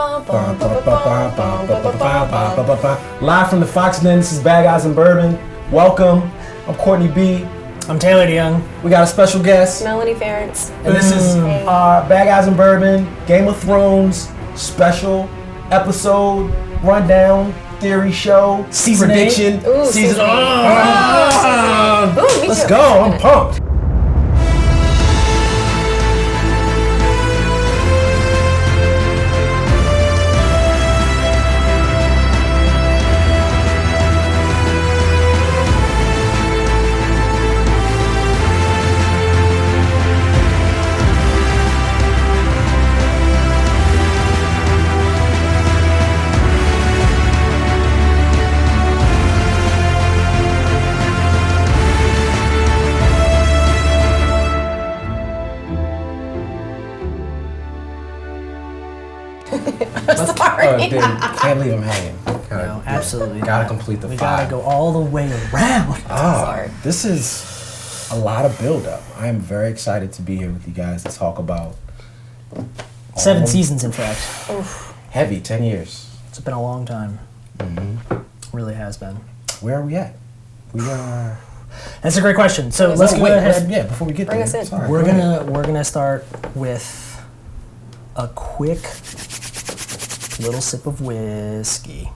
Live from the Fox Den, this is Bad Guys and Bourbon. Welcome. I'm Courtney B. I'm Taylor DeYoung. We got a special guest. Melanie Ferentz. And this is Bad Guys and Bourbon, Game of Thrones special episode, rundown, theory show, season prediction. 8. Ooh, season 8. Ooh, Let's go. I'm pumped. Sorry. Dude, can't leave him hanging. No, absolutely. Gotta not. complete the We 5. gotta go all the way around. Sorry. This is a lot of build-up. I am very excited to be here with you guys to talk about 7 seasons, in fact. heavy 10 years. It's been a long time. Really has been. Where are we at? We are. That's a great question. So let's go ahead. Yeah, before we get Bring there, us in. sorry, We're go ahead. gonna start with a quick little sip of whiskey.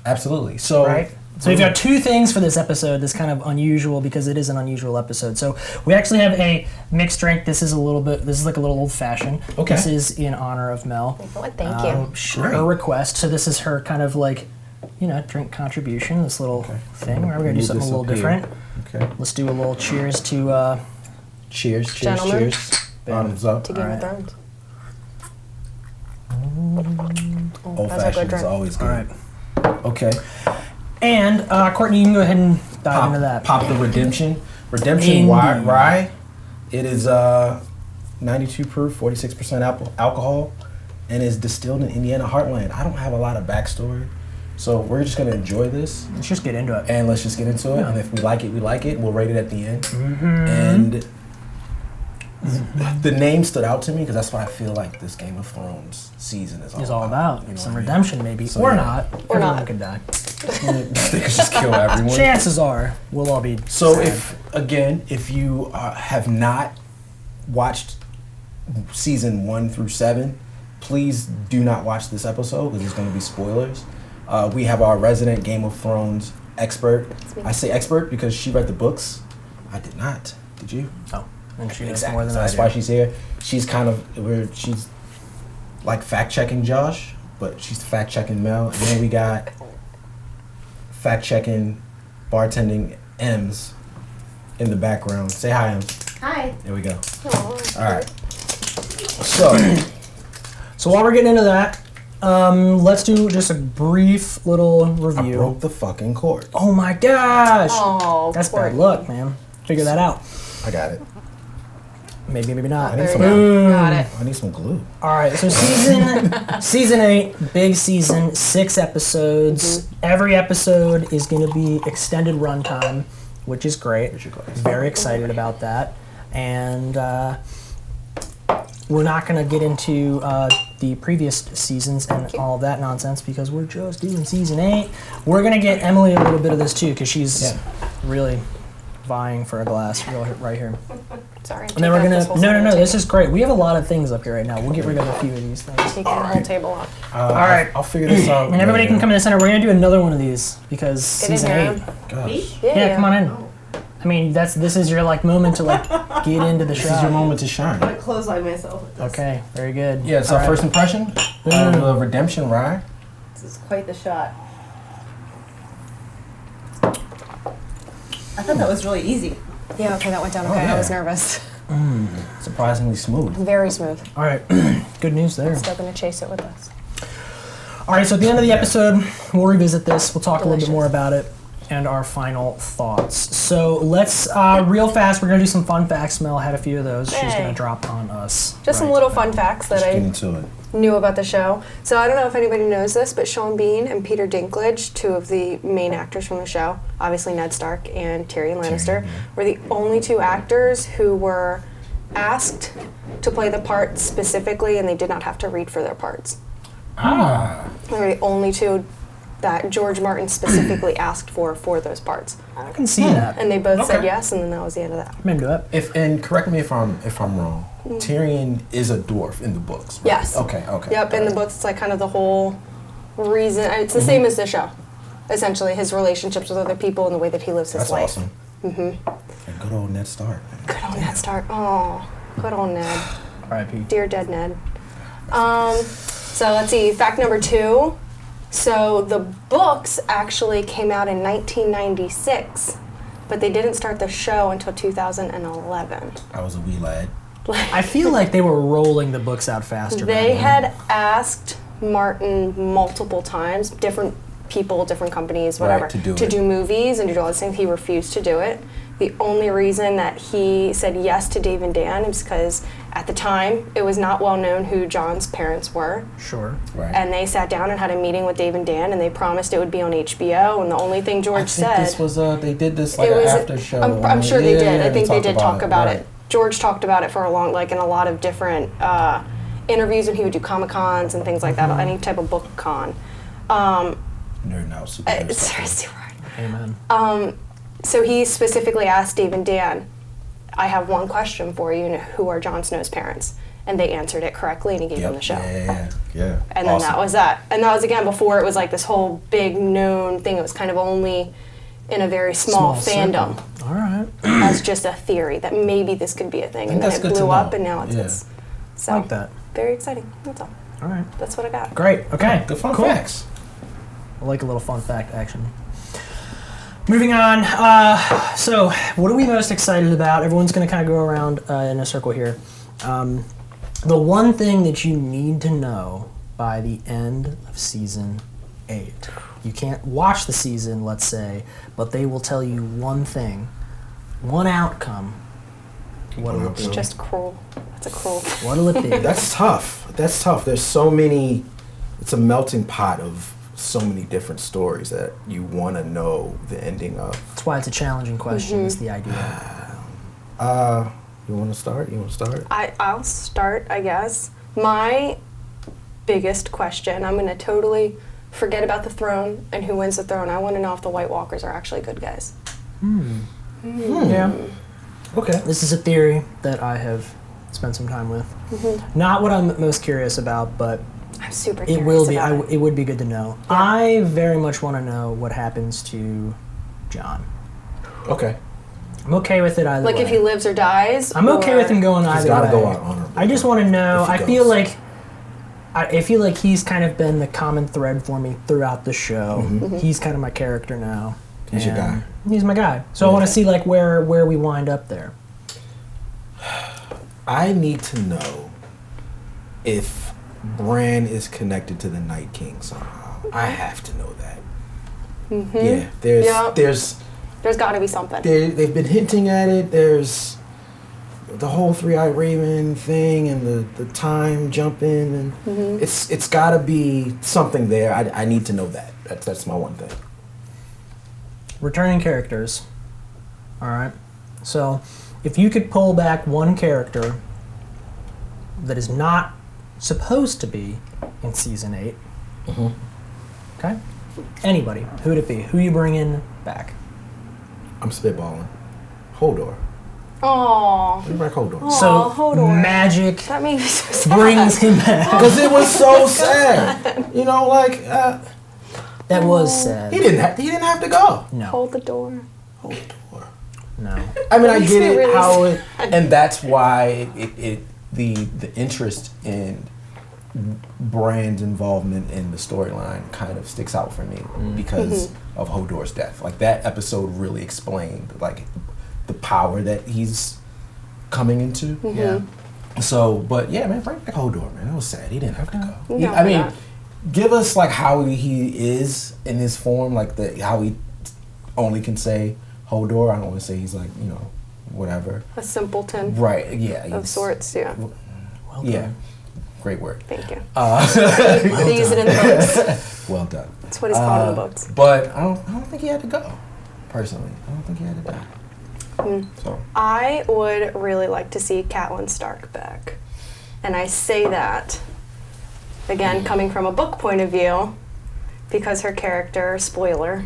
Absolutely. So, Right. So we've got 2 things for this episode that's kind of unusual because it is an unusual episode. So we actually have a mixed drink. This is like a little old fashioned. Okay. This is in honor of Mel. Thank you. Her request. So this is her kind of like, drink contribution, this little thing. We're going to do something a little different. Okay. Let's do a little cheers to... Cheers, Gentlemen. cheers. Bottoms up. To Game of Thrones. Old That's a good fashioned is drink. always good. all right. Okay. And Courtney, you can go ahead and dive into that. Pop the Redemption. Indeed. Rye. It is 92 proof, 46% alcohol, and is distilled in Indiana heartland. I don't have a lot of backstory, so we're just going to enjoy this. Let's just get into it. And let's just get into it. Yeah. And if we like it, we like it. We'll rate it at the end. And the name stood out to me because that's what I feel like this Game of Thrones season is all about. You know Some what I mean? redemption, maybe. So, or yeah. not. Or Everyone not. could die. They could just kill everyone. Chances are we'll all be So sad. if you have not watched season 1 through 7, please do not watch this episode because there's going to be spoilers. We have our resident Game of Thrones expert. I say expert because she read the books. I did not. Did you? Oh, and she knows Exactly. more than So I that's do. why she's here. She's she's like fact checking Josh, but she's fact checking Mel. And then we got fact checking, bartending M's in the background. Say hi, M's. Hi. There we go. Oh, All right. So So while we're getting into that, let's do just a brief little I review. broke the fucking cord. Oh my gosh! Oh, That's poor bad luck, man. Figure that out. I got it. Maybe, maybe not. I need There some. you go. Got it. I need some glue. All right, so season 8, big season, 6 episodes. Every episode is going to be extended runtime, which is great. Very excited about that. And we're not going to get into the previous seasons and all of that nonsense because we're just doing season 8. We're going to get Emily a little bit of this too because she's really vying for a glass right here. Sorry. And then we're gonna no. This is great. We have a lot of things up here right now. We'll get rid of a few of these things. Taking the whole table off. All right. I'll figure this out. And everybody later. can come in the center. We're gonna do another one of these because Get in season here. 8. Gosh. Yeah, come on in. I mean, this is your moment to get into the This shot. is your moment to shine. I'm gonna clothesline myself with this. Okay, very good. Yeah, it's All our right. first impression of Redemption Rye. This is quite the shot. I thought that was really easy. Yeah, okay, that went down okay. yeah. I was nervous. Surprisingly smooth. Very smooth. All right, good news there. Still gonna chase it with us. All right, so at the end of the episode, we'll revisit this. We'll talk a little bit Delicious. more about it and our final thoughts. So let's, real fast, we're going to do some fun facts. Mel had a few of those. She's Hey. going to drop on us. Just some little fun facts that Let's get I into it. knew about the show. So I don't know if anybody knows this, but Sean Bean and Peter Dinklage, 2 of the main actors from the show, obviously Ned Stark and Tyrion Lannister, were the only 2 actors who were asked to play the part specifically, and they did not have to read for their parts. They were the only two that George Martin specifically asked for those parts. I can see that. And they both said Okay. yes, and then that was the end of that. I'm into it. And correct me if I'm wrong. Tyrion is a dwarf in the books, right? Yes. Okay. Yep, in the books, it's like kind of the whole reason. It's the same as the show, essentially, his relationships with other people and the way that he lives his That's life. awesome. And good old Ned Stark. Good old Ned Stark. Oh, good old Ned. R.I.P. Dear dead Ned. So let's see, fact number 2. So the books actually came out in 1996, but they didn't start the show until 2011. I was a wee lad. I feel like they were rolling the books out faster. They back then. had asked Martin multiple times, different people, different companies, whatever, Right, to do it. movies and to do all these things. He refused to do it. The only reason that he said yes to Dave and Dan is because at the time it was not well known who Jon's parents were. Sure. Right. And they sat down and had a meeting with Dave and Dan, and they promised it would be on HBO. And the only thing George I think said, this was they did this like it an was after show. I'm sure they did. I think they talked did talk about right. it. George talked about it for a long, like in a lot of different interviews when he would do Comic Cons and things like that, any type of book con. Nerd out, super nerd It's stuff. super hard. Amen. So he specifically asked Dave and Dan, I have one question for you, who are Jon Snow's parents? And they answered it correctly, and he gave them the show. Yeah. And then that was that. And that was, again, before it was like this whole big known thing. It was kind of only in a very small fandom circle. All right. as just a theory that maybe this could be a thing. And then that's it good to blew up, know. and now it's, Yeah. it's so I like that. very exciting. That's all. All right. That's what I got. Great. Okay. Good fun cool. facts. I like a little fun fact action. Moving on. So, what are we most excited about? Everyone's going to kind of go around in a circle here. The one thing that you need to know by the end of season 8. You can't watch the season, let's say, but they will tell you one thing, one outcome. What'll it It's be? just cruel. That's a cruel. What'll it be? That's tough. There's so many. It's a melting pot of so many different stories that you want to know the ending of. That's why it's a challenging question, is the idea. You want to start? I'll start, I guess. My biggest question, I'm going to totally forget about the throne and who wins the throne. I want to know if the White Walkers are actually good guys. Yeah. Okay. This is a theory that I have spent some time with. Not what I'm most curious about, but I'm super it curious will be. about it. It would be good to know. I very much want to know what happens to Jon. Okay. I'm okay with it either Like way. if he lives or dies. I'm okay with him going He's either got to way. go out honorably. I just want to know. If he I feel goes. like. I feel like he's kind of been the common thread for me throughout the show. He's kind of my character now. He's your and guy. He's my guy. So I want to see like where we wind up there. I need to know if Bran is connected to the Night King somehow. I have to know that. Yeah, There's got to be something. they've been hinting at it. There's the whole Three-Eyed Raven thing and the time jumping, and it's got to be something there. I need to know that. That's my one thing. Returning characters. All right. So, if you could pull back one character that is not supposed to be in season 8, okay? Anybody, who would it be? Who you bring in back? I'm spitballing. Hodor. Aww. Bring back Hodor. So, Hodor. magic That made me so sad. brings him back. Because it was so sad. You know, like That was sad. he didn't have to go. No. Hold the door. Hodor. No. I mean, I Makes get me it really how it, and that's why the interest in Bran's involvement in the storyline kind of sticks out for me because of Hodor's death. Like that episode really explained like the power that he's coming into. Yeah. So, but yeah, man, bring back Hodor, man. That was sad. He didn't have to go. No, I mean, not. give us like how he is in this form, like how he only can say Hodor. I don't want to say he's like, you know, whatever. A simpleton Right, yeah. of he's- sorts, yeah. Well done. Yeah. Great word. Thank you. They use it in the books. Well done. That's what he's called in the books. But I don't think he had to go. Personally, I don't think he had to die. So I would really like to see Catelyn Stark back. And I say that Again, coming from a book point of view, because her character, spoiler,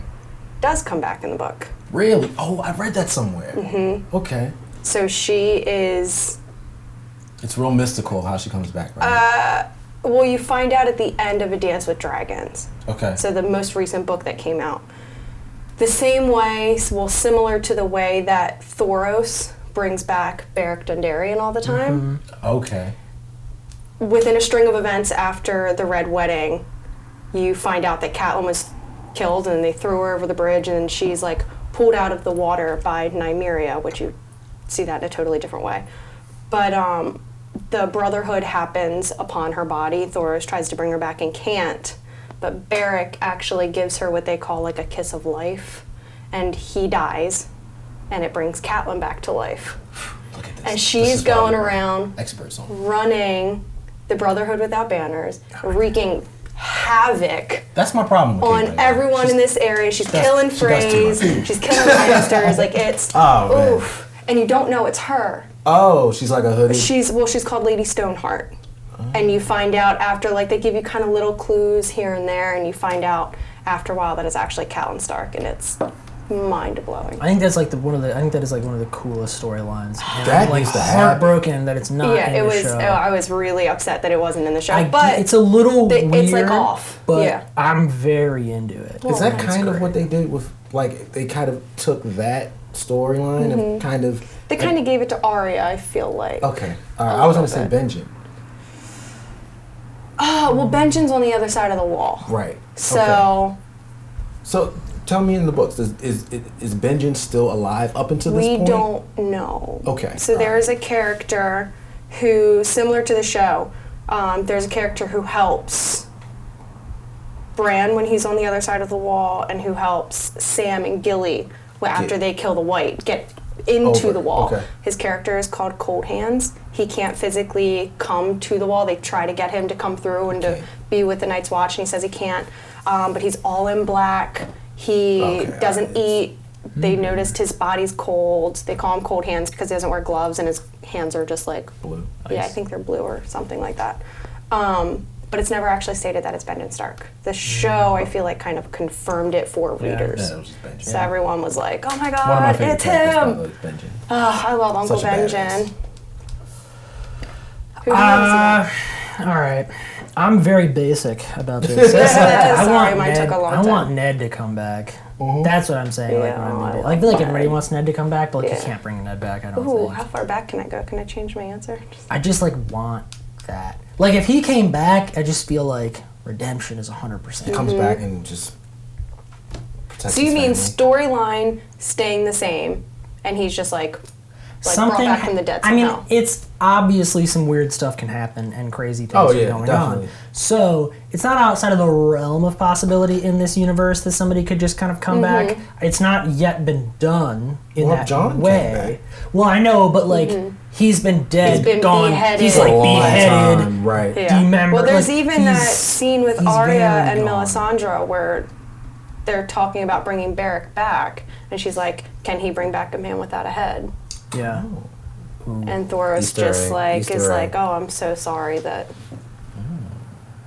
does come back in the book. Really? Oh, I read that somewhere. Mm-hmm. Okay. So she is... It's real mystical how she comes back, right? Well, you find out at the end of A Dance with Dragons. Okay. So the most recent book that came out. The same way, well, similar to the way that Thoros brings back Beric Dondarrion all the time. Mm-hmm. Okay. Within a string of events after the Red Wedding, you find out that Catelyn was killed and they threw her over the bridge, and then she's like pulled out of the water by Nymeria, which you see that in a totally different way. But the Brotherhood happens upon her body. Thoros tries to bring her back and can't. But Beric actually gives her what they call like a kiss of life, and he dies, and it brings Catelyn back to life. Look at this. And she's going around experts on running the Brotherhood without banners, wreaking havoc. That's my problem with on Kate, everyone in this area. She's killing Freys, she's killing Lannisters. Like it's oof. And you don't know it's her. Oh, she's like a hoodie. She's called Lady Stoneheart. And you find out after, like, they give you kind of little clues here and there, and you find out after a while that it's actually Catelyn Stark, and it's mind-blowing. I think that's like one of the coolest storylines. And That I'm like needs to happen. heartbroken that it's not in the show. I was really upset that it wasn't in the show. But it's a little weird. It's like off. But yeah. I'm very into it. Is that kind of what they did with, like, they kind of took that storyline and kind of... They kind of gave it to Arya, I feel like. Okay. I was going to say Benjen. Oh, well, Benjen's on the other side of the wall. Right. So... Okay. So, tell me in the books, is Benjen still alive up until this point? We don't know. Okay. So there is a character who, similar to the show, there's a character who helps Bran when he's on the other side of the wall, and who helps Sam and Gilly after they kill the White get into the wall. Okay. His character is called Cold Hands. He can't physically come to the wall. They try to get him to come through and to be with the Night's Watch, and he says he can't. But he's all in black. He doesn't eat. They noticed his body's cold. They call him Cold Hands because he doesn't wear gloves, and his hands are just like blue. Yeah, I think they're blue or something like that. But it's never actually stated that it's Benjen Stark. The show, I feel like, kind of confirmed it for readers. Yeah, it was just Benjen. So everyone was like, "Oh my One of my God, favorite it's characters, by him!" the way, is Benjen. Oh, I love Uncle Such a Benjen. badass. Who knows? All right. I'm very basic about this. I want Ned to come back. That's what I'm saying. Yeah, I feel like everybody wants Ned to come back, but you can't bring Ned back. I don't think. How far back can I go? Can I change my answer? I just want that. Like if he came back, I just feel like redemption is 100%. He comes back and just protects So you his mean family. storyline staying the same, and he's just like something brought back from the dead I somehow? mean, it's obviously some weird stuff can happen and crazy things are going definitely. on. So it's not outside of the realm of possibility in this universe that somebody could just kind of come back. It's not yet been done in that Jon way. Well, I know, but like he's been dead, He's been gone. beheaded. He's like For a long beheaded. time, right. Yeah. Demembered. Well, there's Like, even that he's- scene with he's Arya very and gone. Melisandre where they're talking about bringing Beric back, and she's like, "Can he bring back a man without a head?" Yeah. And Thoros Easter just egg, like Easter is egg. like, "Oh, I'm so sorry that."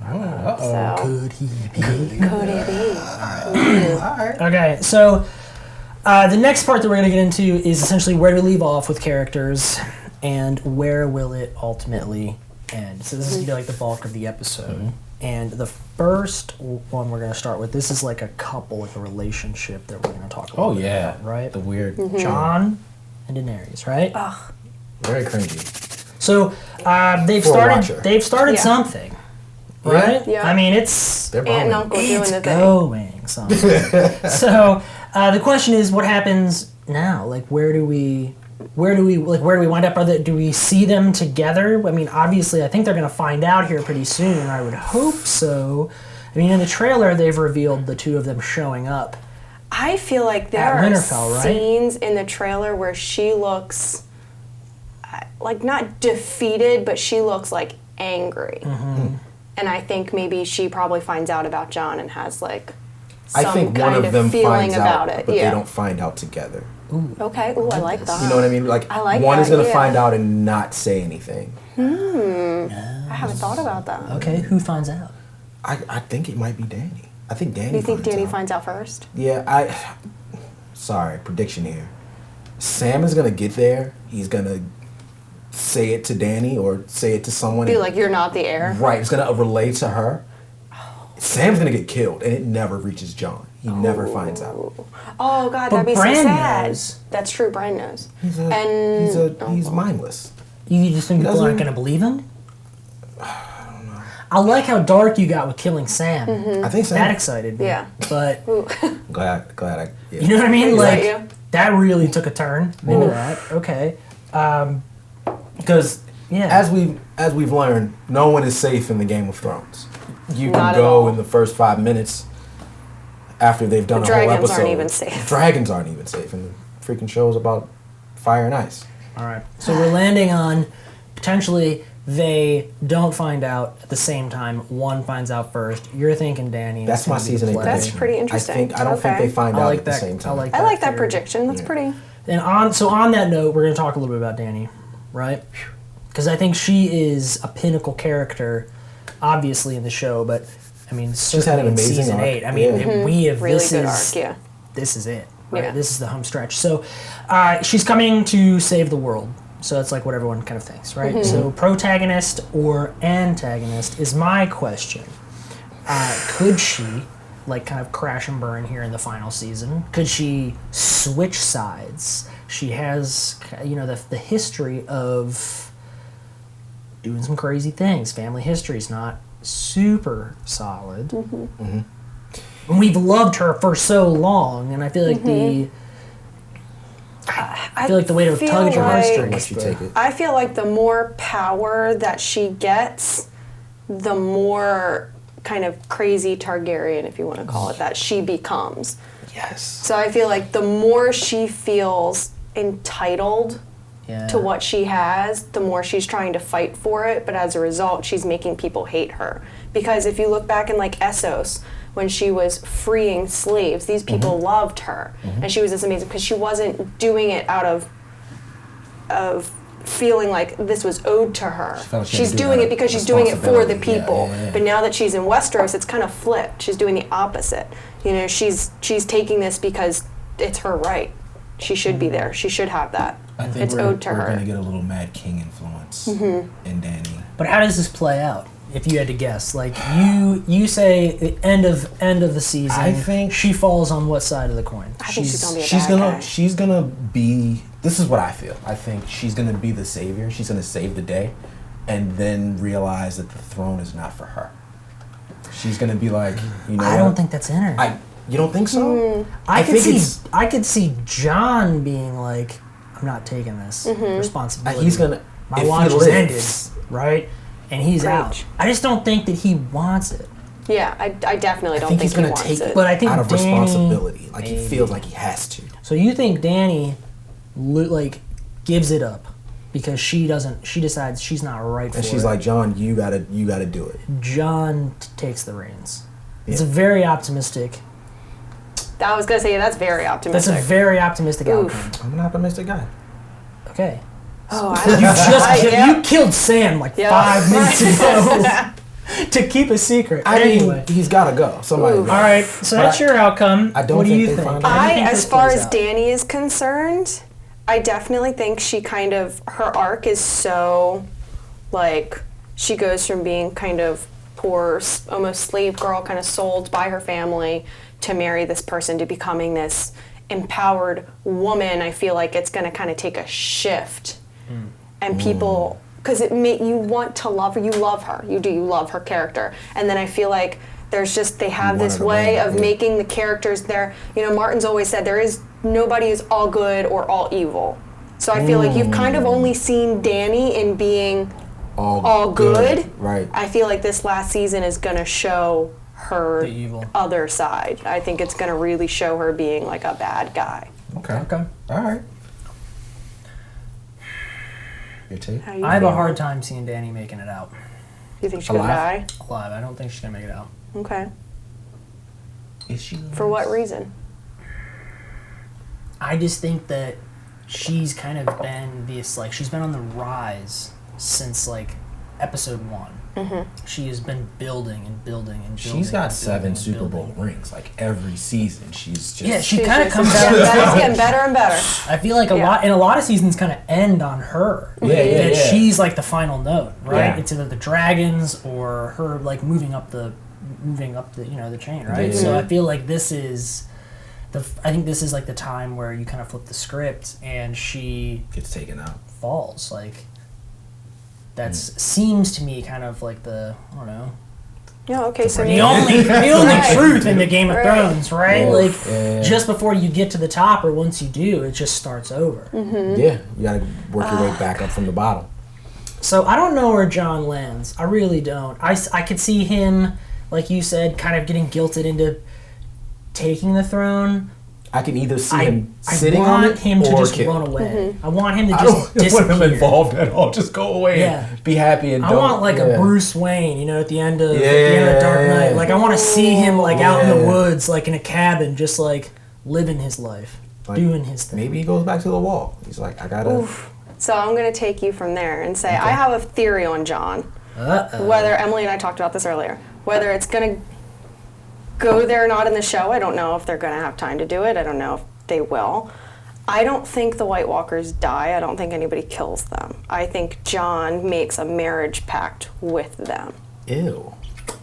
So Could he be? could it be? Okay, so the next part that we're going to get into is essentially where do we leave off with characters and where will it ultimately end. So this is going to be like the bulk of the episode. And the first one we're going to start with, this is like a couple, like a relationship that we're going to talk about. Oh, yeah. Right? The weird... Jon and Daenerys, right? Very cringy. So they've For a watcher. started Yeah. something, right? Yeah. I mean, it's They're Aunt and bombing. Uncle doing it's the thing. going something. So the question is, what happens now? Like, where do we wind up? Do we see them together? I mean, obviously, I think they're going to find out here pretty soon. I would hope so. I mean, in the trailer, they've revealed the two of them showing up. I feel like there At are Winterfell, right? scenes in the trailer where she looks like not defeated, but she looks like angry. And I think maybe she probably finds out about Jon and has like some I think kind one of them feeling finds about out, it. but Yeah. they don't find out together. Okay. Ooh, I like that. You know what I mean? Like, I like one that, is going to yeah. find out and not say anything. I haven't thought about that. Okay, who finds out? I think it might be Danny. I think Danny. Do you think Danny out. finds out first? Yeah, sorry, prediction here. Sam is gonna get there. He's gonna say it to Danny or say it to someone. Be like, you're not the heir. Right, it's gonna relay to her. Sam's gonna get killed, and it never reaches Jon. He never finds out. Oh God, But that'd be Bran so sad. knows. That's true. Bran knows. He's mindless. You just think people aren't going to believe him? I don't know. I like how dark you got with killing Sam. I think Sam. That excited me. Yeah. But Glad I. Yeah. you know what I mean? Is Like that you? that really took a turn into that. Okay. Because As we've learned, no one is safe in the Game of Thrones. You Not can at go all. in the first 5 minutes after they've done The a whole dragons episode. aren't even safe. Dragons aren't even safe, and the freaking show is about fire and ice. all right. So we're landing on potentially they don't find out at the same time. One finds out first. You're thinking Danny. That's is my gonna be the season 8 play. That's prediction. pretty interesting. I don't think Okay. they find I out like at the that. same time. I like that theory. prediction. That's pretty. And on that note, we're going to talk a little bit about Danny, right? Because I think she is a pinnacle character, obviously in the show, but I mean, had certainly an in amazing season arc. 8. I mean, Yeah. we have Really this good is arc. Yeah. this is it, right? Yeah. This is the home stretch. So she's coming to save the world. So that's like what everyone kind of thinks, right? So protagonist or antagonist is my question. Could she, like, kind of crash and burn here in the final season? Could she switch sides? She has, the history of doing some crazy things. Family history is not super solid. And we've loved her for so long, and I feel like I feel like the way to feel tug at your like- heartstrings. Let you take it. I feel like the more power that she gets, the more kind of crazy Targaryen, if you want to call it that, she becomes. Yes. So I feel like the more she feels entitled Yeah. to what she has, the more she's trying to fight for it, but as a result, she's making people hate her. Because if you look back in like Essos, when she was freeing slaves, these people loved her. And she was this amazing, because she wasn't doing it out of feeling like this was owed to her. felt like she had She's to do doing it it because she's doing it for the responsibility. Yeah, people. yeah, yeah. But now that she's in Westeros, it's kind of flipped. She's doing the opposite. You know, she's taking this because it's her right. She should be there. She should have that. I think It's we're owed to going her. to get a little Mad King influence in Danny. But how does this play out? If you had to guess, like you say, the end of the season, I think- she falls on what side of the coin? I think she's gonna be a She's bad gonna guy. she's gonna be. This is what I feel. I think she's gonna be the savior. She's gonna save the day, and then realize that the throne is not for her. She's gonna be like, I don't think that's in her. You don't think so? I could think see I could see Jon being like, I'm not taking this responsibility. He's gonna. My if watch he is lives, ended, right? And he's Preach. out. I just don't think that he wants it. Yeah, I definitely don't think think he's he gonna wants take it. But I think out of Danny, responsibility, like he maybe. feels like he has to. So you think Danny, like, gives it up because she decides she's not right for it. And she's like, Jon, you gotta do it. Jon takes the reins. It's a Yeah. very optimistic. I was gonna say that's very That's optimistic. a very optimistic Oof. outcome. I'm an optimistic guy. Okay. Oh, I You just yeah. you killed Sam like Yeah. 5 minutes ago to keep a secret. Anyway. He's gotta go. Somebody. Ooh. gotta All go. right, so But that's your outcome. I don't what do think you they think? find out. How do you think as this far plays as out? Danny is concerned, I definitely think she kind of, her arc is so, like, she goes from being kind of poor, almost slave girl, kind of sold by her family, to marry this person, to becoming this empowered woman. I feel like it's going to kind of take a shift. And people, because you want to love her, you love her, you love her character. And then I feel like there's just, they have You want this her to way win, of yeah. making the characters there. You know, Martin's always said nobody is all good or all evil. So I feel like you've kind of only seen Danny in being all good. Right. I feel like this last season is going to show her The evil. other side. I think it's going to really show her being like a bad guy. Okay. Okay. All right. Your take? How you I have a feeling? hard time seeing Danny making it out You think she's going to die? Alive? alive. I don't think she's gonna make it out. Okay. Is she? For what reason? I just think that she's kind of been this, like, she's been on the rise since, like, episode 1. She has been building and building and building. She's got and 7 building Super and Bowl building. rings. Like every season, she's just. Yeah, she kind of comes out. It's getting better and better. I feel like a lot of seasons kind of end on her. Yeah. She's like the final note, right? Yeah. It's either the dragons or her like moving up the the chain, right? Yeah. So I feel like this is I think this is like the time where you kind of flip the script and she gets taken out. falls. Like that seems to me kind of like the I don't know. Yeah, okay, so The only Right. truth in the Game of Right. Thrones, right? Yeah. Like Yeah. just before you get to the top, or once you do, it just starts over. Yeah, you gotta work your way back up from the bottom. So I don't know where Jon lands. I really don't. I could see him, like you said, kind of getting guilted into taking the throne. I can either see I him sitting on want it him to or just kill. run away. I want him to I just don't disappear. want him involved at all. Just go away. Yeah. And be happy and I don't. want like a Bruce Wayne, at the end of Dark Yeah. Knight. Like I want to see him like out in the Yeah. woods, like in a cabin, just like living his life, Like, doing his thing. Maybe he goes back to the wall. He's like, I gotta. Oof. So I'm going to take you from there and say I have a theory on Jon. Uh-oh. Whether Emily and I talked about this earlier, whether it's going to go there or not in the show, I don't know if they're going to have time to do it. I don't know if they will. I don't think the White Walkers die. I don't think anybody kills them. I think Jon makes a marriage pact with them. Ew.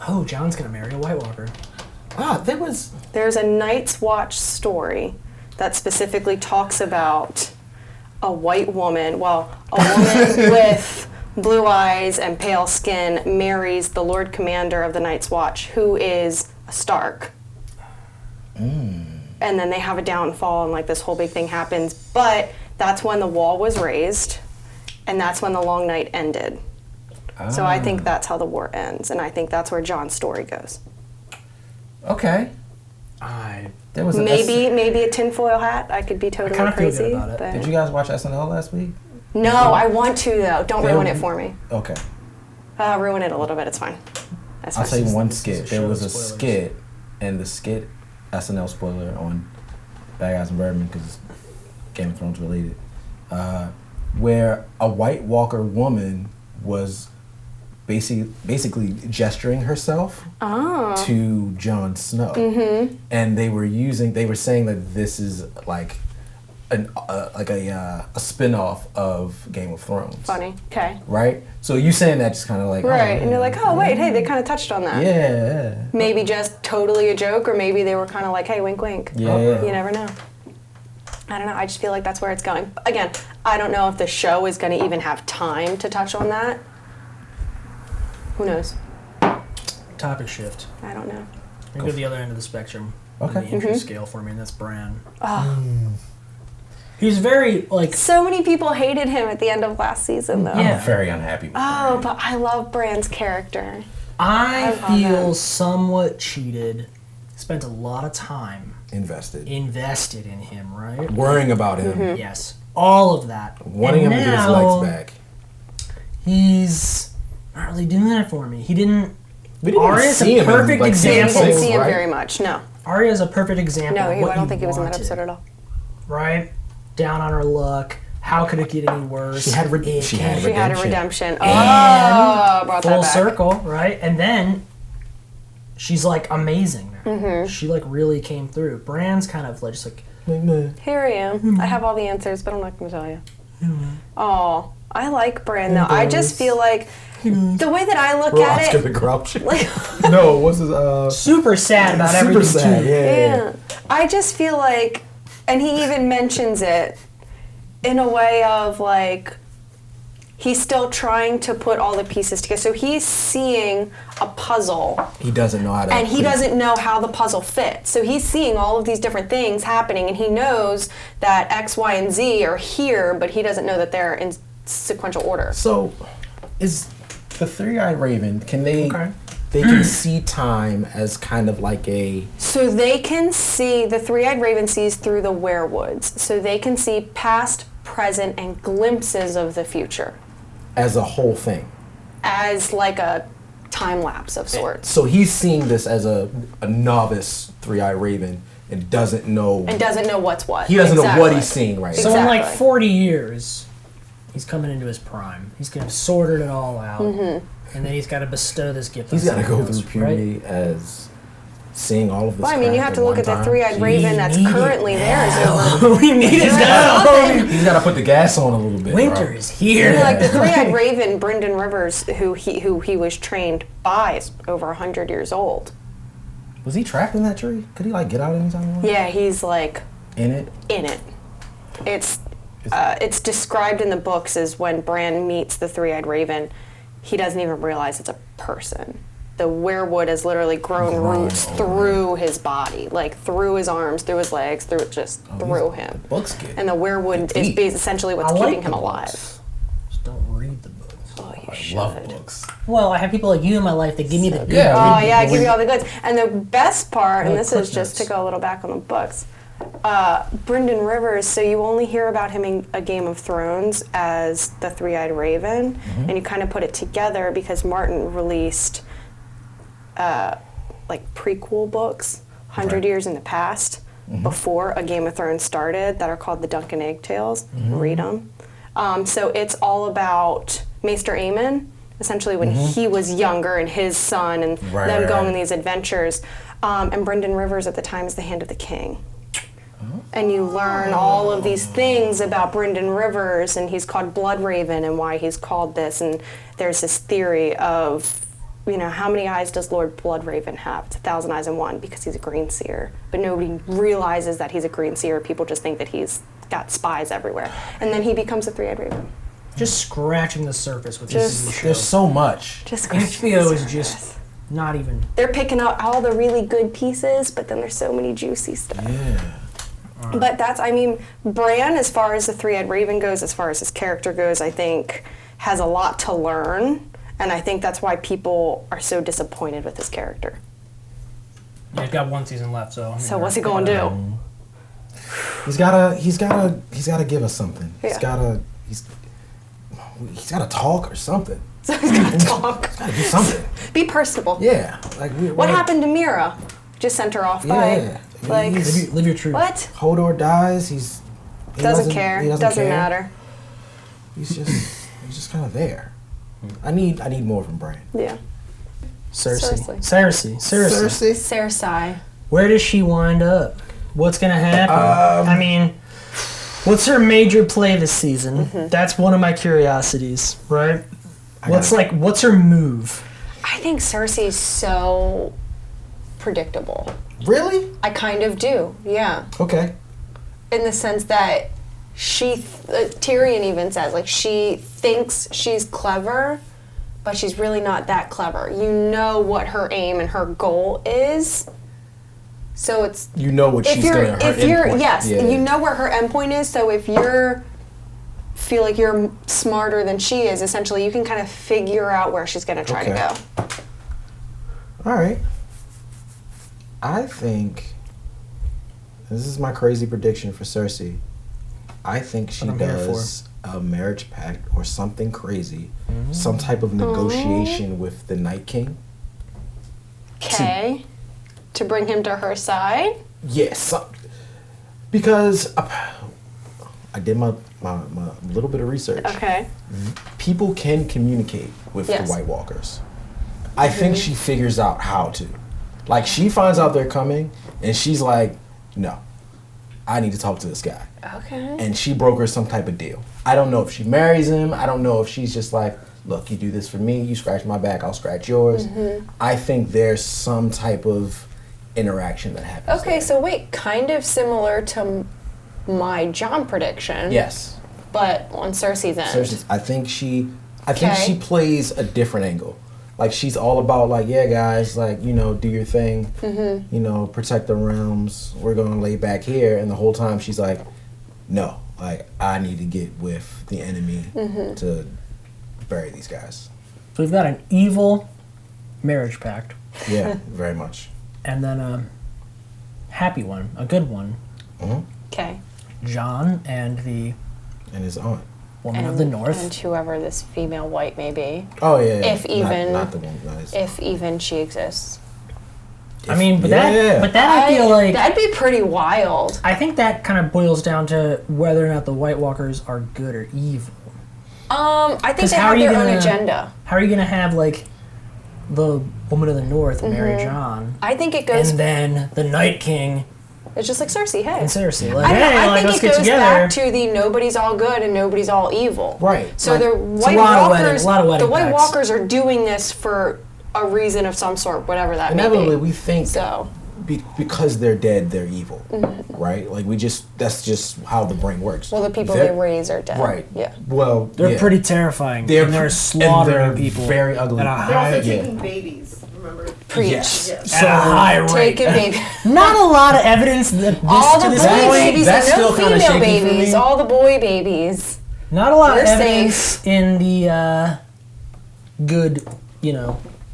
Oh, Jon's gonna marry a White Walker. There was. There's a Night's Watch story that specifically talks about a white woman, a woman with blue eyes and pale skin marries the Lord Commander of the Night's Watch, who is a Stark. And then they have a downfall and like this whole big thing happens. But that's when the wall was raised and that's when the Long Night ended. So I think that's how the war ends, and I think that's where Jon's story goes. Okay. There was Maybe a tinfoil hat. I could be totally kinda feel good crazy. about it. but- Did you guys watch SNL last week? No, I want to though. Don't ruin it for me. Okay. Ruin it a little bit. It's fine. That's I'll fine. tell you one this is skit. a There show was a spoilers. skit, and the skit, SNL spoiler on Bad Guys and Bourbon, because Game of Thrones related, where a White Walker woman was basically gesturing herself to Jon Snow, and they were saying that this is like a spin-off of Game of Thrones. Funny. Okay. Right? So you saying that just kind of like Right, and man. you're like, oh wait, hey, they kind of touched on that. Yeah. Maybe just totally a joke, or maybe they were kind of like, hey, wink, wink. Yeah. You never know. I don't know. I just feel like that's where it's going. Again, I don't know if the show is going to even have time to touch on that. Who knows? Topic shift. I don't know. You go to the other end of the spectrum. Okay. On the interest scale for me, and that's Bran. He was very like. So many people hated him at the end of last season, though. Yeah. I'm very unhappy with Oh, Bran. but I love Bran's character. I love feel him. somewhat cheated. Spent a lot of time Invested. invested in him, right? Worrying about him. Yes, all of that. Wanting And him to get his now, legs back. He's not really doing that for me. He didn't. We didn't Arya's see a him in, perfect like, season Yeah, you example. didn't six, see him right? very much. No. Arya's a perfect example No, of what I don't you think he was in that wanted, episode at all. right? Down on her luck. How could it get any worse? She had It she can. had She had a redemption. redemption. Oh, brought that Full back. circle, right? And then she's like amazing now. Mm-hmm. She like really came through. Bran's kind of like just like Here I am. I have all the answers, but I'm not going to tell you. Oh, I like Bran though. I just feel like the way that I look at Oscar it. the Grouch. Like, No, what's his super sad about super everything sad, too. yeah. I just feel like, and he even mentions it in a way of like, he's still trying to put all the pieces together. So he's seeing a puzzle, He doesn't know how to and he doesn't know how the puzzle fits. So he's seeing all of these different things happening, and he knows that X, Y, and Z are here, but he doesn't know that they're in sequential order. So is the three-eyed raven, can they Okay. they can see time as kind of like a So they can see, the three-eyed raven sees through the werewoods. So they can see past, present, and glimpses of the future as a whole thing. as like a time lapse of sorts. So he's seeing this as a novice three-eyed raven and doesn't know And doesn't know what's what. he doesn't know what Exactly. he's seeing right So now. in like Exactly. 40 years, he's coming into his prime. He's gonna have sorted it all out, and then he's got to bestow this gift. He's got to go someone through else, puberty as seeing all of this. Well, I mean, you have to look at the three-eyed We raven that's need it currently there. now. So We need it now. He's got to put the gas on a little bit. Winter bro. is here. like the three-eyed raven, Brynden Rivers, who he was trained by, is over 100 years old. Was he trapped in that tree? Could he like get out anytime he wanted? Yeah, he's like In it? in it. It's described in the books as when Bran meets the three-eyed raven, he doesn't even realize it's a person. The werewood has literally grown roots through his body, like through his arms, through his legs, through him. The books get And the werewood is essentially what's I like keeping him the alive. books. Just don't read the books. Oh, you I should. love books. Well, I have people like you in my life that give me the good. Yeah, Oh we- yeah, I give you all the goods. And the best part, and Oh, this Cliff is just to Notes. go a little back on the books, Brynden Rivers, so you only hear about him in A Game of Thrones as the Three-Eyed Raven, and you kind of put it together because Martin released like prequel books 100 Right. years in the past before A Game of Thrones started that are called the Duncan Egg Tales. Read them. So it's all about Maester Aemon, essentially when he was younger and his son and Right, them right, going on right. these adventures. And Brynden Rivers at the time is the Hand of the King. And you learn all of these things about Brynden Rivers, and he's called Blood Raven and why he's called this. And there's this theory of, you know, how many eyes does Lord Bloodraven have? It's 1,000 eyes in one because he's a green seer. But nobody realizes that he's a green seer. People just think that he's got spies everywhere. And then he becomes a three-eyed raven. Just scratching the surface with this TV show. There's so much. Just HBO is just not even. They're picking out all the really good pieces, but then there's so many juicy stuff. Yeah. But that's, I mean, Bran, as far as the three-eyed raven goes, as far as his character goes, I think has a lot to learn. And I think that's why people are so disappointed with his character. Yeah, he's got one season left, so. So what's he going to do? He's gotta give us something. Yeah. He's gotta talk or something. So he's got to talk. He's gotta do something. Be personable. Yeah. Like What happened to Mira? Just sent her off by. Yeah. Like, Live your truth. what? Hodor dies. He Doesn't care. He Doesn't care. matter. He's just kind of there. I need more from Bran. Yeah. Cersei. Cersei. Cersei. Cersei. Where does she wind up? What's gonna happen? I mean, what's her major play this season? That's one of my curiosities, right? What's her move? I think Cersei's so predictable. Really? I kind of do, yeah. Okay. In the sense that Tyrion even says, like, she thinks she's clever, but she's really not that clever. You know what her aim and her goal is. So it's You know what she's gonna. Her endpoint. yes, Yeah. you know where her endpoint is. So if you're feel like you're smarter than she is, essentially, you can kind of figure out where she's gonna try to Okay. go. All right. I think this is my crazy prediction for Cersei. I think she What I'm here does a marriage pact or something crazy, some type of negotiation with the Night King. Okay, to bring him to her side. Yes, because I did my little bit of research. Okay. People can communicate with Yes. the White Walkers. I think she figures out how to. Like, she finds out they're coming, and she's like, no, I need to talk to this guy. Okay. And she brokers some type of deal. I don't know if she marries him. I don't know if she's just like, look, you do this for me, you scratch my back, I'll scratch yours. I think there's some type of interaction that happens. Okay, there. so wait, kind of similar to my Jon prediction. Yes. But on Cersei's end. Cersei's, I think she Okay. plays a different angle. Like, she's all about, like, yeah, guys, like, you know, do your thing, you know, protect the realms. We're going to lay back here. And the whole time she's like, no, like, I need to get with the enemy to bury these guys. So we've got an evil marriage pact, Yeah, very much. and then a happy one, a good one. Okay. Jon and the And his aunt. woman of the North. And whoever this female white may be. Oh, yeah. If even- Not the one. Not his, If even she exists. I mean, but yeah. that I feel like that'd be pretty wild. I think that kind of boils down to whether or not the White Walkers are good or evil. I think 'Cause they how have are you their own gonna- agenda. How are you gonna have like the woman of the North marry Jon, I think it goes. and then the Night King It's just like Cersei. Hey. and Cersei? Like, I, don't know, hey, I like think let's it get goes together. back to the nobody's all good and nobody's all evil. Right. So Like, the it's a White lot of Walkers, wedding- a lot of wedding the White pacts. Walkers are doing this for a reason of some sort, whatever that may Inevitably, be. we think So because they're dead, they're evil, right? Like that's just how the brain works. well, the people They're- they raise are dead. right? Yeah. Well, They're yeah. pretty terrifying. They're and they're pr- slaughtering and they're people. very ugly. At a They're high, also Yeah. taking babies, remember? Preach. Yes. Yes. at a high rate. Taking baby. Not a lot of evidence that All this the to boy this point. babies that's and no still kinda female shaky for babies. me. All the boy babies. Not a lot of We're evidence safe. in the good,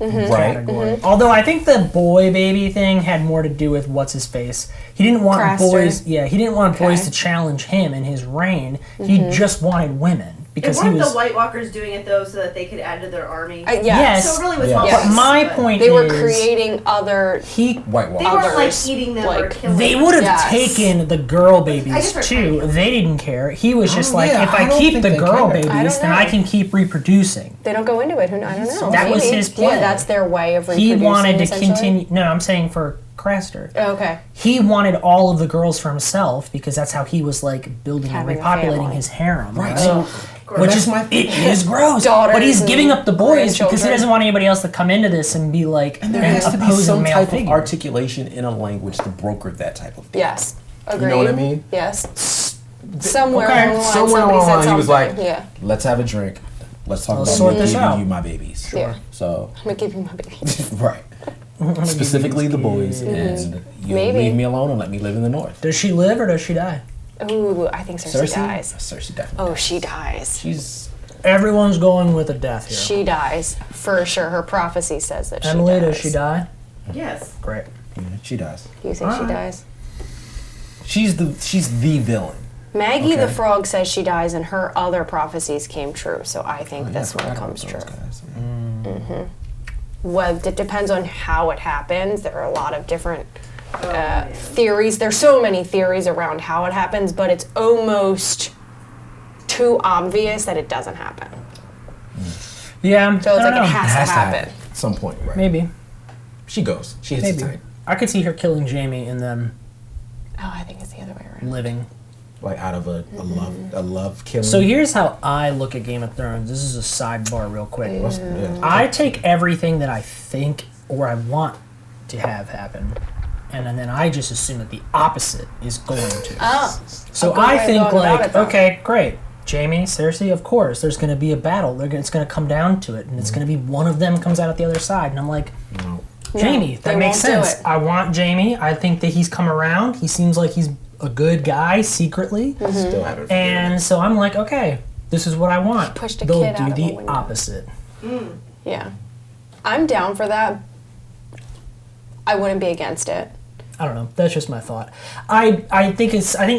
Right. category. Although I think the boy baby thing had more to do with what's his face. He didn't want Craster. boys. Yeah, he didn't want boys Okay. to challenge him in his reign. He just wanted women It because he weren't was. the White Walkers doing it though, so that they could add to their army. Yes. Yes. So it really was Yeah. all Yes. But my but point They were is, creating other. he. White They Walker. weren't like others, eating them or like, killing They them. would have Yes. taken the girl I babies guess they're too. trying to- They didn't care. He was just like, yeah, if I I don't keep think the they girl care. I babies, don't then know. I can keep reproducing. They don't go into it. I don't know. That was Maybe. his plan. Yeah, that's their way of He reproducing. wanted to essentially. continue. No, I'm saying for Craster. Okay. He wanted all of the girls for himself because that's how he was like building and Having a repopulating family. his harem. Right. Right. So Which that's is my it is gross. Daughters But he's and giving up the boys because he grandchildren. doesn't want anybody else to come into this and be like and there has to be opposing some male type figure. of articulation in a language to broker that type of thing. Yes. Agreed. You know what I mean? Yes. Somewhere Okay. along the line, Somewhere somebody along the said line, he was like, something. Yeah. "Let's have a drink. Let's talk Let's about sort me this giving out." you my babies." Yeah. So, I'm gonna give you my baby. right. Specifically the boys, and you Maybe. leave me alone and let me live in the north. Does she live or does she die? Ooh, I think Cersei dies. Cersei definitely. Oh, she dies. She's Everyone's going with a death here. She dies for sure. Her prophecy says that she Emily, dies. does she die? Yes. Great. she dies. You think she Alright. dies? She's the villain. Maggie the Okay. frog says she dies, and her other prophecies came true. So I think this Oh, Yeah, I one forgot comes about true. those guys. Well, it depends on how it happens. There are a lot of different man. theories. There's so many theories around how it happens, but it's almost too obvious that it doesn't happen. Yeah. So it's I don't like know. it has, It has to happen. at some point, right? Maybe. She goes. She hits Maybe. the tank. I could see her killing Jamie and then Oh, I think it's the other way around. living. Like out of a love killing. So here's how I look at Game of Thrones. This is a sidebar real quick. Yeah. I take everything that I think or I want to have happen, and then I just assume that the opposite is going to. Oh, So a good way I of think going about like, it, though. okay, great. Jamie, Cersei, of course, there's going to be a battle. It's going to come down to it, and it's going to be one of them comes out at the other side. And I'm like, No. Jamie, they that makes won't do sense. it. I want Jamie. I think that he's come around. He seems like he's a good guy secretly. Still haven't. And so I'm like, okay, this is what I want. Pushed a They'll kid do out of a the window. opposite. Yeah. I'm down for that. I wouldn't be against it. I don't know. That's just my thought. I think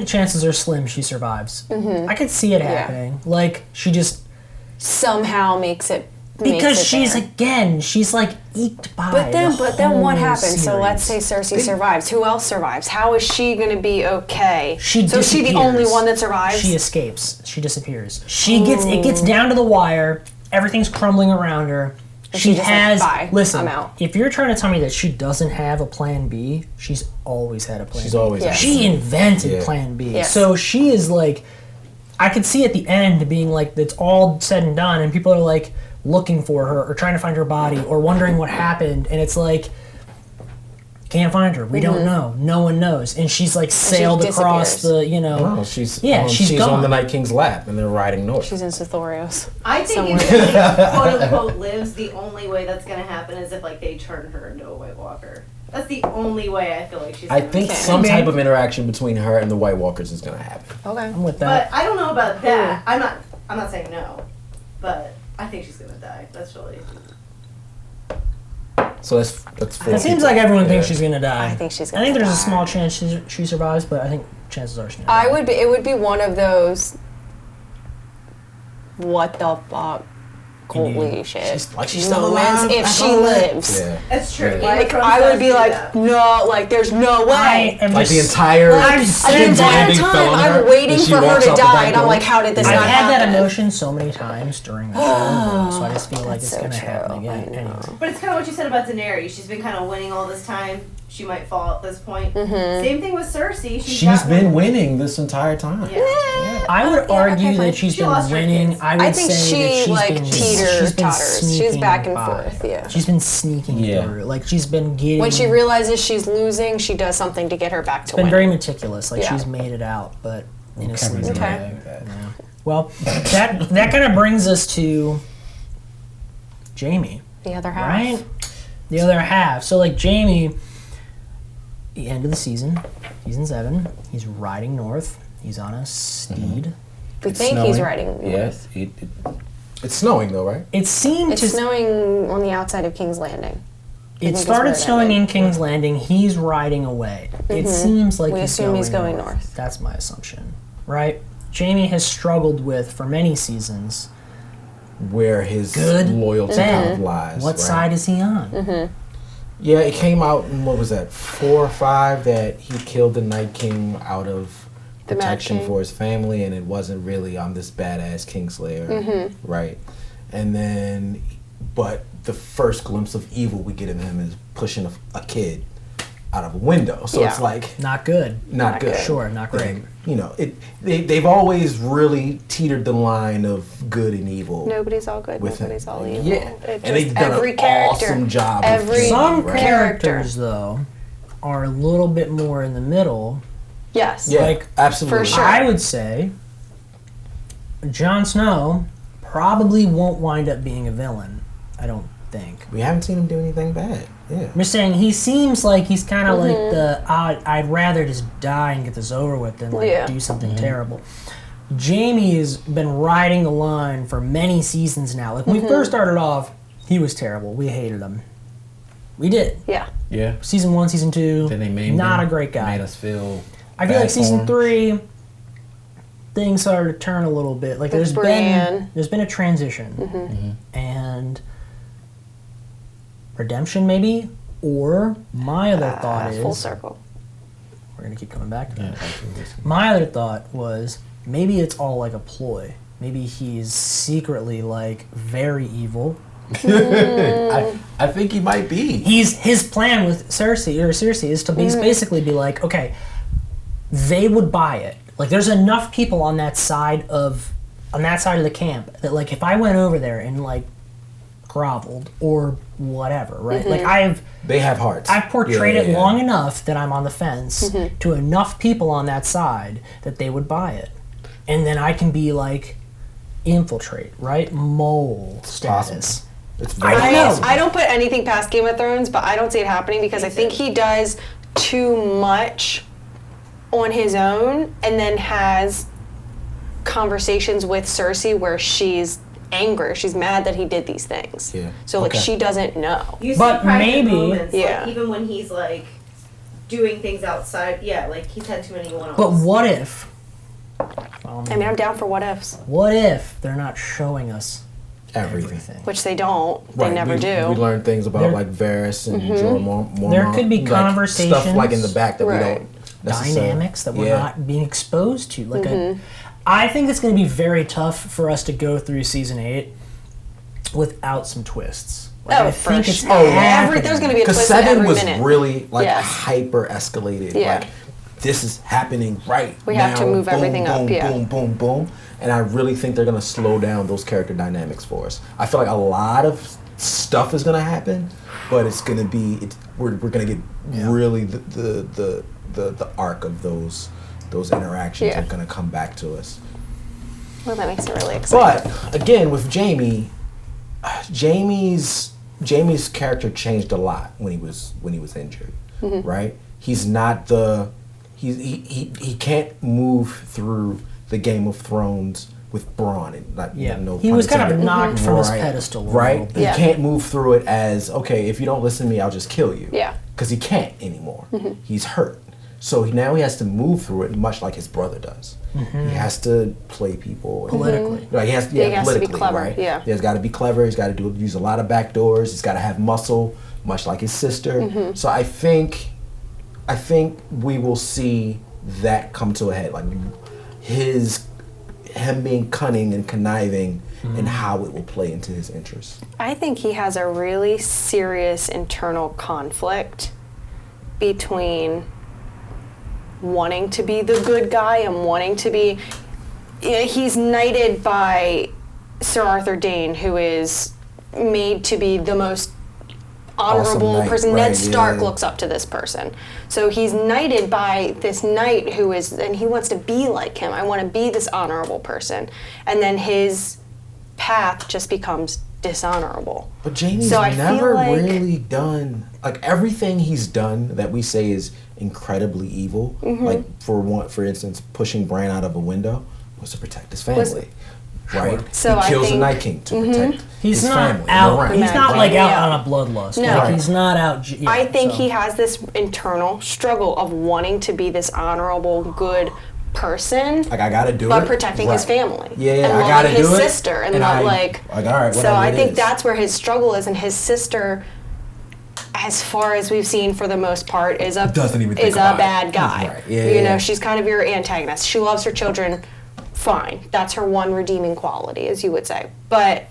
chances are slim she survives. I could see it happening. Like she just Somehow makes it because she's there. she's like eked by. But then what whole happens? So let's say series. Cersei survives. Who else survives? How is she going to be okay? She so is she the disappears. only one that survives? She escapes. She disappears. It gets down to the wire. Everything's crumbling around her. And She she's just like, has. "Bye, listen, I'm out." if you're trying to tell me that she doesn't have a plan B, she's always had a plan. She's B. always. Yeah. She invented Yeah. Plan B. Yes. So she is like, I could see at the end being like, it's all said and done, and people are like looking for her or trying to find her body or wondering what happened, and it's like, can't find her. We don't know. No one knows. And she's like sailed across disappears. the, No, she's she's on gone. the Night King's lap, and they're riding north. She's in Sithorios. I think Somewhere. if she quote unquote lives, the only way that's gonna happen is if like they turn her into a White Walker. That's the only way I feel like she's. I gonna think be. some Maybe. type of interaction between her and the White Walkers is gonna happen. Okay. I'm with that. But I don't know about that. I'm not saying no, but I think she's gonna die. That's really. So that's four It seems people. like everyone thinks Yeah. she's gonna die. I think she's I think gonna there's a die. small chance she survives, but I think chances are she's gonna die. It would be one of those what the fuck holy shit. She's still alive. If she lives. Yeah. That's true. Yeah. Like, I would be like, no, like, there's no way. The entire The entire time, I'm waiting for her to die, and I'm like, how did this I've not had that happen? emotion so many times during the show, so I just feel like it's so going to true. happen again. I know. Anyway. But it's kind of what you said about Daenerys. She's been kind of winning all this time. She might fall at this point. Same thing with Cersei. She's been winning this entire time. Yeah. I would argue that she's She been lost her winning. kids. I would I think say she, that she's like, been teeters, totters. She's sneaking back and by. forth, yeah. She's been sneaking through. Like, she's been getting... When she realizes she's losing, she does something to get her back to been win. very meticulous. Like, Yeah. she's made it out, but in a Kevin's sleazy not way. like that. Yeah. Well, that kind of brings us to Jaime, The other half. right? The other half. So, like, Jaime, the end of the season, season 7, he's riding north. He's on a steed. We It's think he's snowing. riding. Yes. It's snowing though, right? It seemed It's to... snowing on the outside of King's Landing. It think it's started where it snowing ended. in King's Landing. He's riding away. It seems like We he's assume going he's going north. north. That's my assumption, right? Jaime has struggled with for many seasons. Where his Good, loyalty bad. kind of lies. What right? side is he on? Yeah, it came out in, what was that, 4 or 5, that he killed the Night King out of The Mad protection King. for his family, and it wasn't really, I'm this badass Kingslayer, right? And then, but the first glimpse of evil we get in him is pushing a kid out of a window. So Yeah. it's like, Not good. not good. Sure, not great. And, you know, they've always really teetered the line of good and evil. Nobody's all good, With nobody's him. all evil. Yeah. It And just- they've done every an character, awesome job of every doing Some right. characters, though, are a little bit more in the middle. Yes. Yeah, Like, absolutely. for sure. I would say Jon Snow probably won't wind up being a villain. I don't think. We haven't seen him do anything bad. Yeah. I'm just saying he seems like he's kind of like the I'd rather just die and get this over with than like Yeah. do something terrible. Jaime has been riding the line for many seasons now. Like when we first started off, he was terrible. We hated him. We did. Yeah. Yeah. Season 1, season 2, Then they made not him, a great guy. Made us feel. I feel bad like for season him. 3, things started to turn a little bit. Like With Brienne. there's been a transition, and redemption maybe. Or my other thought Full is circle. we're gonna keep coming back to that. Yeah. My other thought was maybe it's all like a ploy. Maybe he's secretly like very evil. I think he might be. His plan with Cersei is to basically be like, okay, they would buy it. Like there's enough people on that side of the camp that like if I went over there and like groveled or whatever, right? Like They have hearts. I've portrayed Yeah, it yeah. long enough that I'm on the fence to enough people on that side that they would buy it. And then I can be like infiltrate, right? Mole status. Possible. It's very I don't know. possible. I don't put anything past Game of Thrones, but I don't see it happening because I think he does too much on his own and then has conversations with Cersei where she's angry. She's mad that he did these things. Yeah. So like Okay. she doesn't know. You see But private maybe- moments, Yeah. like, even when he's like doing things outside, yeah, like he's had too many one-offs. But what if? I mean, I'm down for what ifs, What if they're not showing us Everything. everything? which they don't. They Right, never we, do. We learn things about There- like Varys and Jorah Mormont. There could be stuff like in the conversations, back that we Right. don't necessarily. Dynamics that we're Yeah. not being exposed to. Like I think it's going to be very tough for us to go through season 8 without some twists. Like, Oh, I for think it's sure. happening. There's going to be a Because twist in 7 every was minute. really like Yes. hyper escalated. Yeah. Like this is happening right We now. have to move boom, everything boom, up, yeah. Boom, boom, boom. And I really think they're gonna slow down those character dynamics for us. I feel like a lot of stuff is gonna happen, but it's gonna be we're gonna get really the arc of those interactions Yeah. are gonna come back to us. Well, that makes it really exciting. But again, with Jamie's character changed a lot when he was injured, right? He's not he can't move through the Game of Thrones with brawn and like no He pun was kind of intended. knocked from his Right, pedestal a right? little He Yeah. can't move through it as okay. If you don't listen to me, I'll just kill you. Yeah. because he can't anymore. He's hurt. So now he has to move through it much like his brother does. He has to play people Politically. Like he has He has to be politically, clever, right? yeah. He's got to be clever. He's got to use a lot of back doors. He's got to have muscle, much like his sister. So I think we will see that come to a head, like him being cunning and conniving, and how it will play into his interests. I think he has a really serious internal conflict between wanting to be the good guy and wanting to be. He's knighted by Sir Arthur Dayne, who is made to be the most honorable Awesome knight, person. right, Ned Stark yeah. looks up to this person. So he's knighted by this knight who is, and he wants to be like him. I want to be this honorable person. And then his path just becomes dishonorable. But Jaime's So I feel never like- really done, like everything he's done that we say is incredibly evil. Like for instance, pushing Bran out of a window was to protect his family, right? So he I kills the think- Night King to protect He's his not family. out. Moran, He's not Right. like out Yeah. on a bloodlust. No. Like, Right. he's not out. Yeah, I think so. he has this internal struggle of wanting to be this honorable, good person, Like I gotta do it, but protecting his right. family. Yeah, and I loving gotta his do it. sister, and not I, like. all right, So whatever I it think is. that's where his struggle is, and his sister, as far as we've seen for the most part, is a Doesn't even think is a about it. bad guy. Right. Yeah, you know, yeah. she's kind of your antagonist. She loves her children. Fine, that's her one redeeming quality, as you would say. But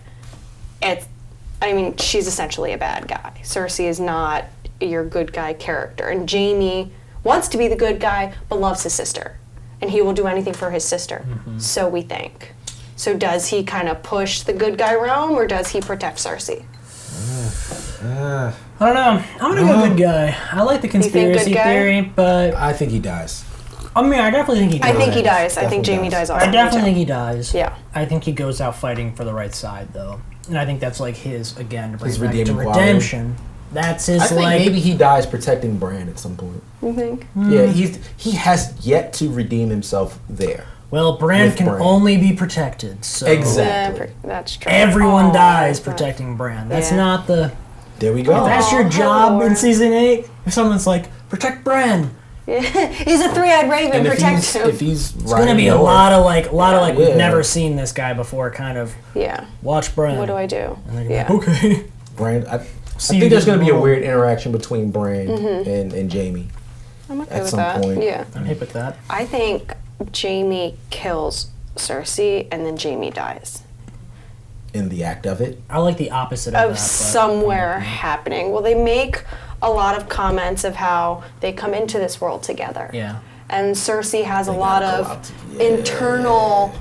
she's essentially a bad guy. Cersei is not your good guy character, and Jaime wants to be the good guy, but loves his sister, and he will do anything for his sister. So we think. So does he kind of push the good guy realm, or does he protect Cersei? I don't know. I'm gonna go good guy. I like the think good conspiracy guy? theory, but I think he dies. I mean, I definitely think he I goes. think he dies. I think Definitely Jaime dies. dies also. I definitely think he dies. Yeah. I think he goes out fighting for the right side, though, and I think that's like his again to bring His it back to redeeming quality. redemption. That's his I think like. maybe he dies protecting Bran at some point. You think? Yeah, he has yet to redeem himself there. Well, Bran with can Bran. only be protected. So Exactly. Yeah, that's true. everyone Oh, dies but- protecting Bran. That's Yeah. not the. There we go. If that's your Oh, job in Lord. season 8, if someone's like, protect Bran, He's a three-eyed raven. and Protect him. if he's it's gonna be a lot of like, Yeah. we've never seen this guy before. Kind of Yeah. watch Bran. What do I do? And they're gonna be Yeah. like, okay. Bran. I See you think there's down going to the be a road. weird interaction between Bran and Jaime I'm okay at with some that. point. Yeah. I'm hip with that. I think Jaime kills Cersei and then Jaime dies. in the act of it. I like the opposite of that. Of but- somewhere happening. Well, they make a lot of comments of how they come into this world together. Yeah. And Cersei has a They lot gotta of go out to- yeah. internal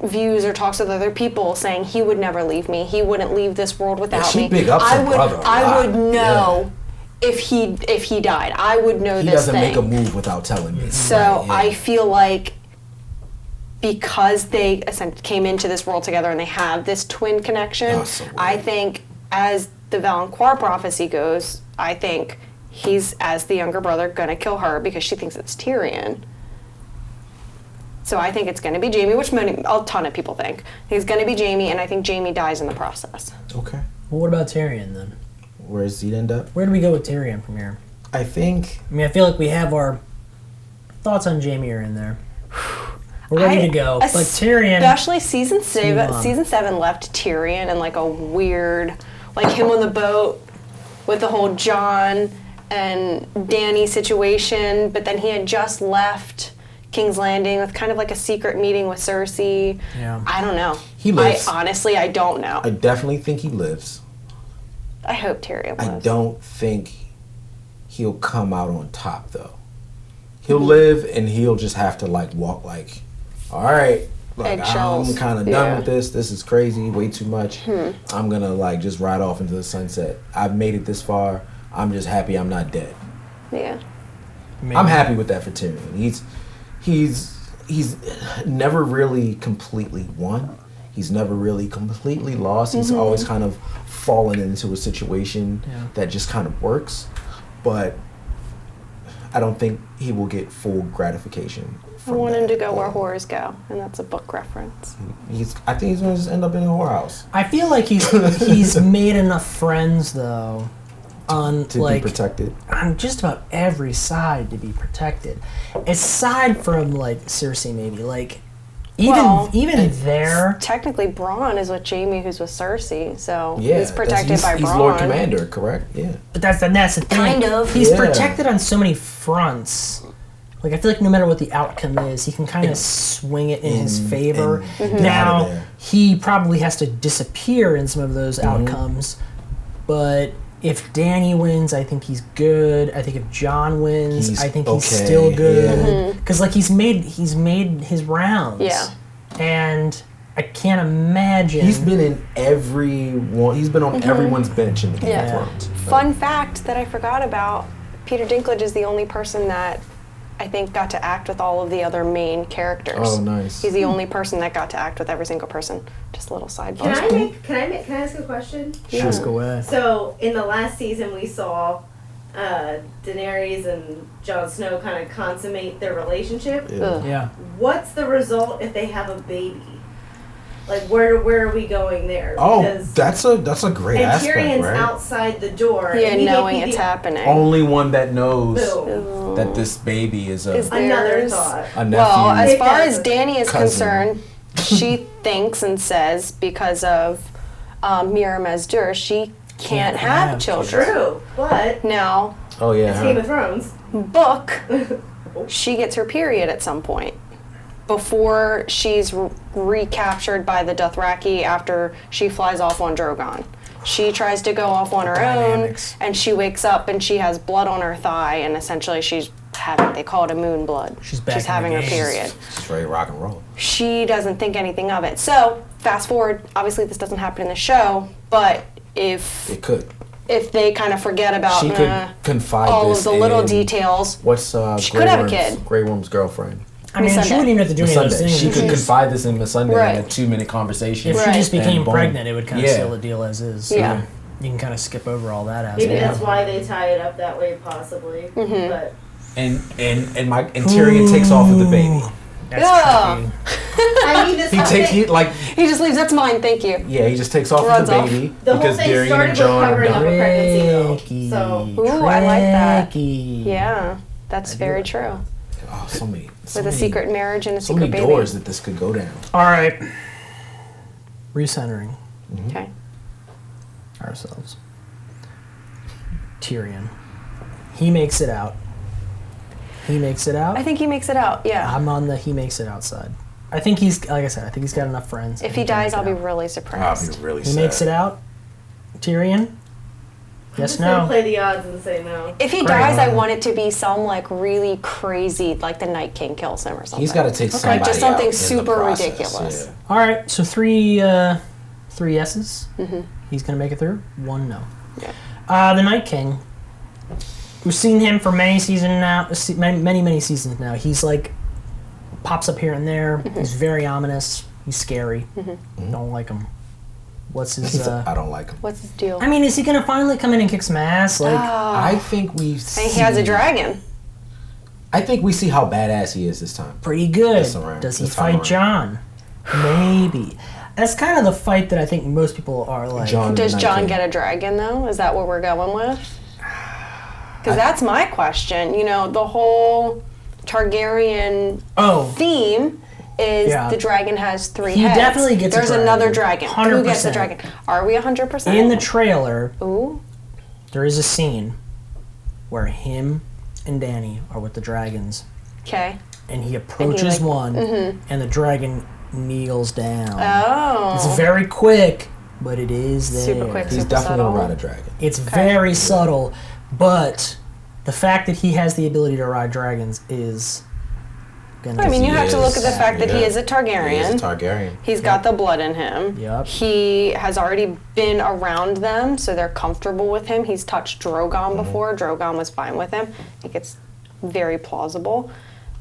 views or talks with other people saying he would never leave me. He wouldn't leave this world without she me. big ups I her would brother a I lot. would know if he died. I would know He this doesn't thing. make a move without telling me. So Right, yeah. I feel like because they came into this world together and they have this twin connection, Oh, so weird. I think as the Valancourt prophecy goes, I think he's, as the younger brother, going to kill her because she thinks it's Tyrion. So I think it's going to be Jaime, which a ton of people think. I think it's going to be Jaime, and I think Jaime dies in the process. Okay. Well, what about Tyrion then? Where does he end up? Where do we go with Tyrion from here? I think I mean, I feel like we have our thoughts on Jaime are in there. We're ready to go. But Tyrion, Especially season move on. 7 left Tyrion in like a weird, like him on the boat with the whole Jon and Dany situation, but then he had just left King's Landing with kind of like a secret meeting with Cersei. Yeah. I don't know. He lives. I don't know. I definitely think he lives. I hope Tyrion I lives. don't think he'll come out on top though. He'll live and he'll just have to like walk like, all right, like Eggshells. I'm kind of Yeah. done with this. This is crazy, way too much. I'm gonna like just ride off into the sunset. I've made it this far. I'm just happy I'm not dead. Yeah. maybe. I'm happy with that for Tyrion. He's never really completely won. He's never really completely lost. He's always kind of fallen into a situation that just kind of works. But I don't think he will get full gratification. I from want him that. to go where whores go, and that's a book reference. I think he's going to just end up in a whorehouse. I feel like he's made enough friends though on To be protected. on just about every side to be protected. Aside from like Cersei, maybe like even there. Technically, Bronn is with Jaime, who's with Cersei, so Yeah, he's protected by Bronn. He's Lord Commander, correct? Yeah. But that's the thing. Kind of. He's Yeah. protected on so many fronts. Like I feel like no matter what the outcome is, he can kind of swing it in his favor. and get out Now of there. he probably has to disappear in some of those Mm-hmm. outcomes, but if Dany wins, I think he's good. I think if Jon wins, He's I think he's okay, still good yeah. because like he's made his rounds. Yeah. And I can't imagine. He's been in everyone. He's been on everyone's bench in the Game Yeah. of Thrones. Fun fact that I forgot about: Peter Dinklage is the only person that I think got to act with all of the other main characters. Oh, nice. He's the only person that got to act with every single person. Just a little sidebar. Can I ask a question? Just go away. So in the last season, we saw Daenerys and Jon Snow kind of consummate their relationship. Yeah. Ugh. Yeah. What's the result if they have a baby? Like where are we going there? Oh, Because- that's a great and aspect, Tyrion's right? outside the door. Yeah, and he may knowing be it's the- happening. Only one that knows Boom. that this baby is Is Another theirs. thought. a nephew. Well, as If far that's as a Dany is cousin. concerned, she thinks and says because of Mira Mazdur, she can't have have children. True, but Now, oh yeah. it's huh? Game of Thrones. book, she gets her period at some point before she's recaptured by the Dothraki after she flies off on Drogon. She tries to go off on her Dynamics. own, and she wakes up and she has blood on her thigh, and essentially she's having, they call it a moon blood. She's back in the having her game. period. She's ready to rock and roll. She doesn't think anything of it. So, fast forward, obviously this doesn't happen in the show, but if It could. they kind of forget about She could confide all this of the little in- details, What's She could have a Worm's- kid. Grey Worm's girlfriend? I mean, she Missandei. wouldn't even have to do any of those Missandei. things. She If could she- confide this in Missandei Right. in a 2-minute conversation. If she Right. just became And boom. pregnant, it would kind of Yeah. seal the deal as is. Yeah. You can kind of skip over all that Maybe aspect. that's why they tie it up that way, possibly. Mm-hmm. But And Tyrion takes off with the baby. That's Yeah. tricky. I mean, this He whole takes thing, he just leaves, that's mine, thank you. he just takes off with Runs the off. baby the whole because thing Tyrion started and with Jon are covering up a done. pregnancy, though. Tricky. So Ooh, I like that. Tricky. Yeah, that's very true. Oh, so many. So With a many, secret marriage and a So secret many baby. doors that this could go down. All right. Recentering Okay. ourselves. Tyrion. He makes it out. He makes it out. I think he makes it out, yeah. I'm on the he makes it outside. I think he's, like I said, I think he's got enough friends. If I he think he'll dies, make I'll be it out. really I'll surprised. be really He sad. makes it out. Tyrion? I'm Yes, just gonna no. play the odds and say no. If he Great. dies, I want it to be some like really crazy, like the Night King kills him or something. He's got to take somebody Like just something out in the super process, ridiculous. yeah. All right, so three yeses. Mm-hmm. He's going to make it through. One no. Yeah. The Night King. We've seen him for many seasons now. Many seasons now. He's like pops up here and there. He's very ominous. He's scary. Don't like him. What's his? I don't like him. What's his deal? I mean, is he going to finally come in and kick some ass? Like, I think we. And he has a dragon. I think we see how badass he is this time. pretty good. This around- Does he this time fight around. Jon? Maybe. That's kind of the fight that I think most people are like. Jon- Does Night Jon King. get a dragon though? Is that what we're going with? Because that's my question. You know, the whole Targaryen Oh, theme is Yeah. the dragon has three He heads. definitely gets a There's dragon. another dragon. Who gets the 100%. dragon? Are we 100%? in the trailer, Ooh. there is a scene where him and Dany are with the dragons, Okay. and he approaches like- one, and the dragon kneels down. Oh. It's very quick, but it is there. Super quick. He's Super definitely subtle. gonna ride a dragon. It's very subtle, but the fact that he has the ability to ride dragons is gonna. I mean, you He have to look is, at the fact that he yeah. is a Targaryen. He is a Targaryen. He's got the blood in him. Yep. He has already been around them, so they're comfortable with him. He's touched Drogon before. Drogon was fine with him. I think it's very plausible.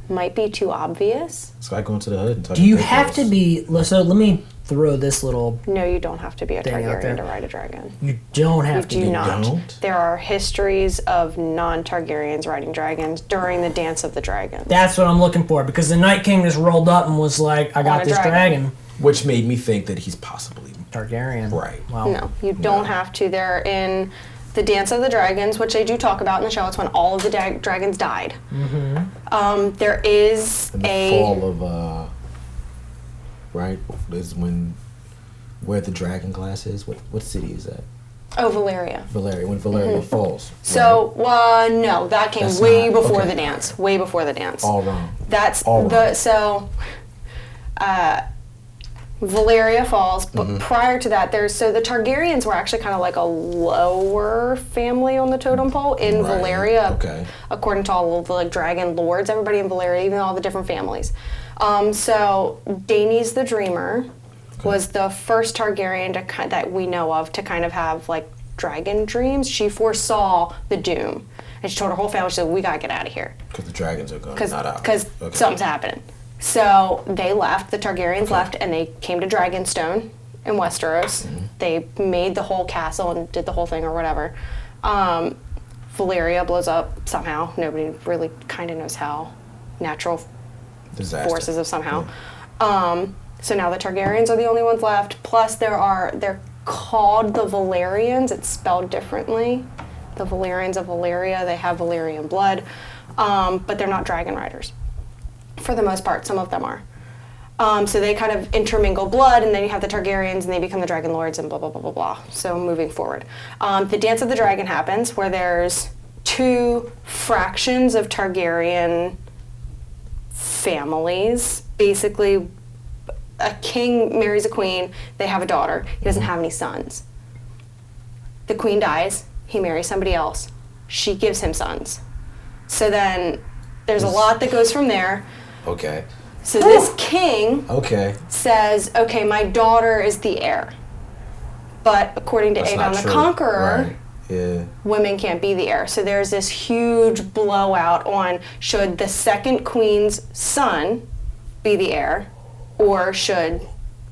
Might be too obvious. It's like going to the hood and Do you have to be? So let me throw this little. No, you don't have to be a Thing out there. Targaryen to ride a dragon. You don't You have to. do be. not. don't? There are histories of non-Targaryens riding dragons during the Dance of the Dragons. That's what I'm looking for because the Night King just rolled up and was like, "I got a this dragon. dragon." Which made me think that he's possibly Targaryen. Right. Wow. No, you don't have to. They're in the Dance of the Dragons, which they do talk about in the show. It's when all of the dragons died. There is the fall of right is where the dragon glass is. What city is that? Oh, Valeria. When Valeria falls. So, no, that came That's way not- before okay. the dance. Way before the dance. All wrong. That's All the wrong. so. Valeria falls, but prior to that, the Targaryens were actually kind of like a lower family on the totem pole in Right. Valeria, Okay. according to all of the like dragon lords. Everybody in Valeria, even all the different families. So Daenerys the Dreamer was the first Targaryen that we know of to kind of have like dragon dreams. She foresaw the doom, and she told her whole family, she said, "We gotta get out of here Because the dragons are going not out. because Okay. something's happening." So they left. The Targaryens left, and they came to Dragonstone in Westeros. They made the whole castle and did the whole thing or whatever. Valeria blows up somehow. Nobody really kind of knows how. Natural Disaster. forces of somehow. So now the Targaryens are the only ones left. Plus they're called the Valerians. It's spelled differently. The Valerians of Valeria. They have Valerian blood, but they're not dragon riders. For the most part, some of them are. So they kind of intermingle blood, and then you have the Targaryens, and they become the Dragon Lords, and blah, blah, blah, blah, blah. So moving forward. The Dance of the Dragon happens, where there's two fractions of Targaryen families. Basically, a king marries a queen, they have a daughter. He doesn't have any sons. The queen dies, he marries somebody else. She gives him sons. So then there's a lot that goes from there. Okay. So this king Okay. says, okay, my daughter is the heir. But according to That's Aegon not the true. Conqueror, Right. Yeah. women can't be the heir. So there's this huge blowout on should the second queen's son be the heir, or should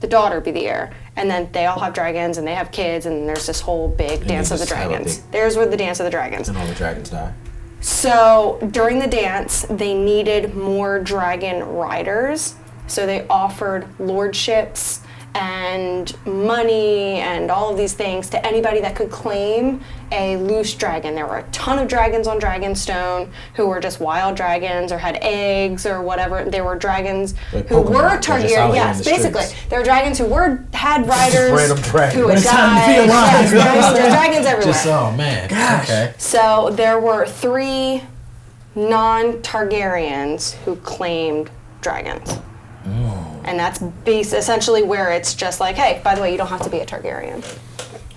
the daughter be the heir? And then they all have dragons and they have kids, and there's this whole big Dance of the just have a Dragons. big- There's where the Dance of the Dragons. And all the dragons die. So during the dance, they needed more dragon riders. So they offered lordships and money and all of these things to anybody that could claim a loose dragon. There were a ton of dragons on Dragonstone who were just wild dragons or had eggs or whatever. There were dragons Like who Pokemon, were they're just out Targaryen. here in Yes, the basically. streets. There were dragons who had riders Random dragons. who But had it's time to died. be alive. Yes, there's dragons everywhere. Just oh man. Gosh. Okay. So there were 3 non-Targaryens who claimed dragons. And that's essentially where it's just like, hey, by the way, you don't have to be a Targaryen.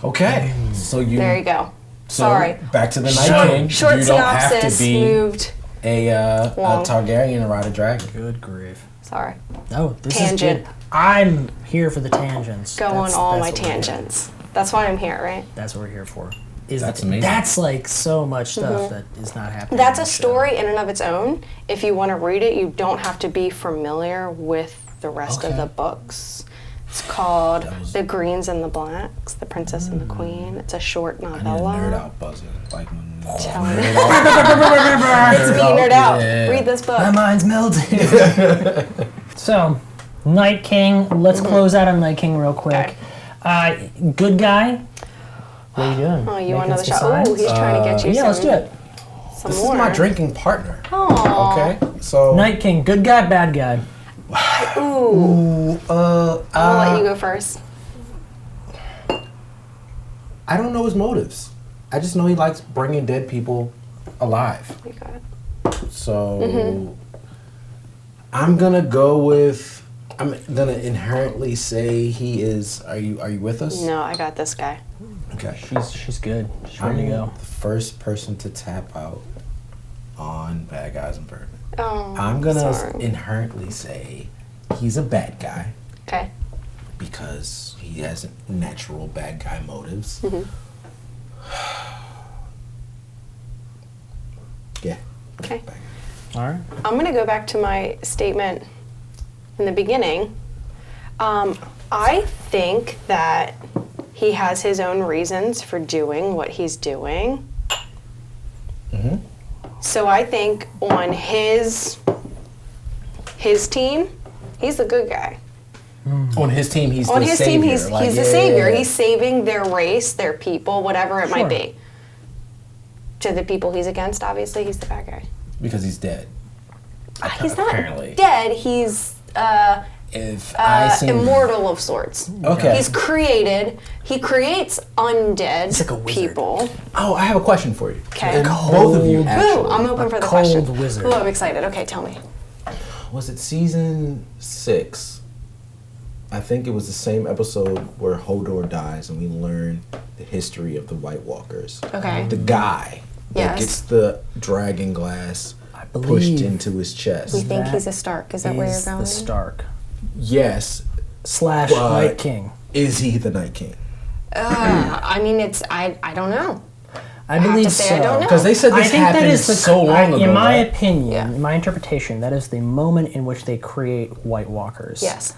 Okay. So you. There you go. So Sorry. Back to the Night King. Short you don't have synopsis to be moved. a Long. Targaryen to ride a dragon. Good grief. Sorry. No, this Tangent. is good. I'm here for the tangents. Go on all my that's what we're here- tangents. That's why I'm here, right? That's what we're here for. That's amazing. That's like so much stuff that is not happening. That's in a the show. story in and of its own. If you want to read it, you don't have to be familiar with the rest of Okay. the books. It's called was- The Greens and the Blacks, The Princess and the Queen. It's a short I need a novella. nerd out buzzer. Like when Tell me. nerd out. It's me, nerd out. Yeah. Read this book. My mind's melting. So, Night King. Let's close out on Night King real quick. Good guy. What are you doing? Oh, you Making want another some shot? signs? Ooh, he's trying to get you Yeah, some. let's do it. Some This more. is my drinking partner. Aw. Okay. So. Night King. Good guy, bad guy. Ooh. I'll I'll let you go first. I don't know his motives. I just know he likes bringing dead people alive. You got it. So I'm gonna go with. I'm gonna inherently say he is. Are you with us? No, I got this guy. Okay. She's good. She's I'm ready to go. the first person to tap out on Bad Guys and Bourbon. Oh, I'm gonna sorry. inherently say he's a bad guy Okay. because he has natural bad guy motives. Yeah. Okay. Bad All right. I'm going to go back to my statement in the beginning. I think that he has his own reasons for doing what he's doing. Mhm. So I think on his team, he's the good guy. On his team, he's On the his savior. team, he's the savior. He's saving their race, their people, whatever it might Sure. be. to the people he's against, obviously, he's the bad guy. Because he's dead. He's not Apparently. dead. He's immortal of sorts. Okay. He's created. He creates undead He's like a wizard. people. Oh, I have a question for you. Okay. And both of you, Ooh, actually. I'm open for the cold question. wizard. Ooh, I'm excited. Okay, tell me. Was it season 6? I think it was the same episode where Hodor dies and we learn the history of the White Walkers. Okay. The guy that Yes. gets the dragon glass pushed believe into his chest. We think That he's a Stark. Is that where you're He's going? the Stark Yes. / But Night King. Is he the Night King? I mean, I don't know. I have to believe say so. I don't know. Because they said I this think that happened is the so long ago. In my right? opinion, Yeah. in my interpretation, that is the moment in which they create White Walkers. Yes.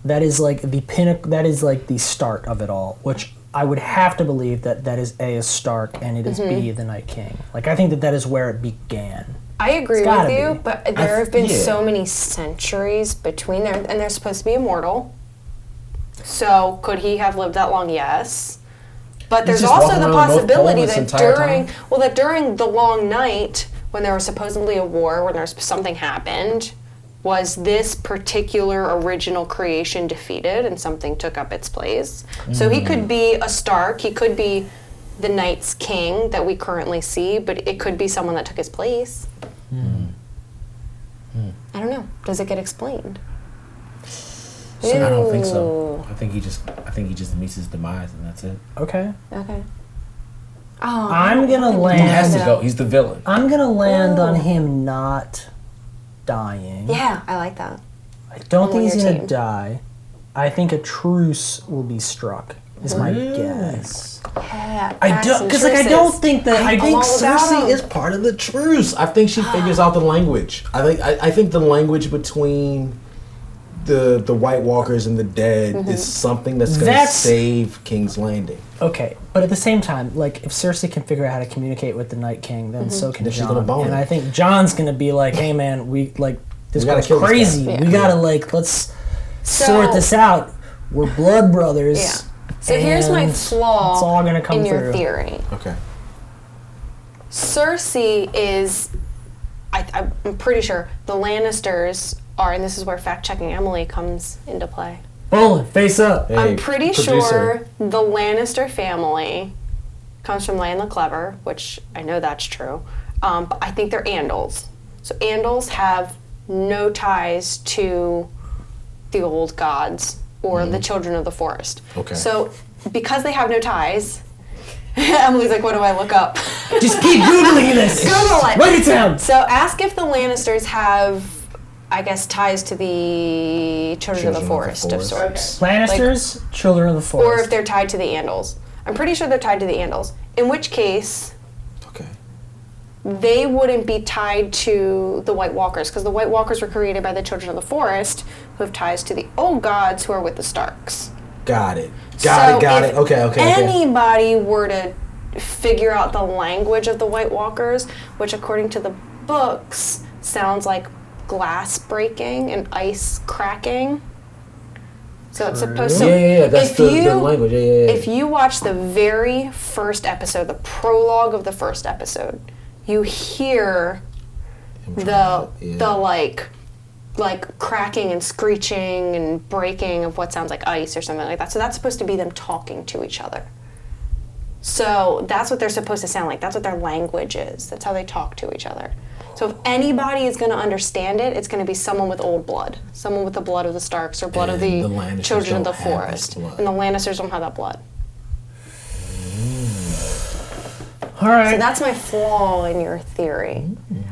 That is like the pinnacle. That is like the start of it all. Which I would have to believe that is A is Stark and it is B the Night King. Like I think that is where it began. I agree It's with gotta you, be. but there have been yeah. so many centuries between there, and they're supposed to be immortal. So could he have lived that long? Yes. But there's just also walking the around North Pole possibility this that entire during the long night, when there was supposedly a war, when there's something happened, was this particular original creation defeated and something took up its place? So he could be a Stark, he could be the Night's King that we currently see, but it could be someone that took his place. I don't know. Does it get explained? I don't think so. I think he just meets his demise and that's it. Okay. Okay. Oh, I'm gonna He has to land. go. He's the villain. I'm gonna land on him not dying. Yeah, I like that. I don't I'm think on he's your gonna team. die. I think a truce will be struck. Is my guess. Yeah, I don't, because like I don't think that. I I'm think all about Cersei him. is part of the truce. I think she figures out the language. I think the language between the White Walkers and the dead is something that's going to That's- save King's Landing. Okay, but at the same time, like if Cersei can figure out how to communicate with the Night King, then so can Then she's Jon. gonna bone And him. I think Jon's gonna be like, "Hey man, we like this We gotta guy's kill this crazy. guy." We Yeah. gotta like let's So- sort this out. We're blood brothers." Yeah. So here's my and flaw It's all gonna come in your through. theory. Okay. Cersei is, I'm pretty sure the Lannisters are, and this is where fact-checking Emily comes into play. Bowling, face up. Hey, I'm pretty producer. sure the Lannister family comes from Lan the Clever, which I know that's true. But I think they're Andals. So Andals have no ties to the old gods or the children of the forest. Okay. So because they have no ties, Emily's like, what do I look up? Just keep googling this. Google it. Write it down. So ask if the Lannisters have, I guess, ties to the Children of the Forest of sorts. Lannisters, Children of the Or Forest. if they're tied to the Andals. I'm pretty sure they're tied to the Andals. In which case, Okay. they wouldn't be tied to the White Walkers, because the White Walkers were created by the Children of the Forest, who have ties to the old gods who are with the Starks. Got it. Got So it. if Okay. anybody were to figure out the language of the White Walkers, which according to the books sounds like glass breaking and ice cracking. So it's supposed to. Yeah. That's if the you- language. Yeah. If you watch the very first episode, the prologue of the first episode, you hear the like cracking and screeching and breaking of what sounds like ice or something like that. So that's supposed to be them talking to each other. So that's what they're supposed to sound like. That's what their language is. That's how they talk to each other. So if anybody is going to understand it, it's going to be someone with old blood. Someone with the blood of the Starks or blood of And the the Lannisters Children of the don't have that Forest. blood. And the Lannisters don't have that blood. All right. So that's my flaw in your theory.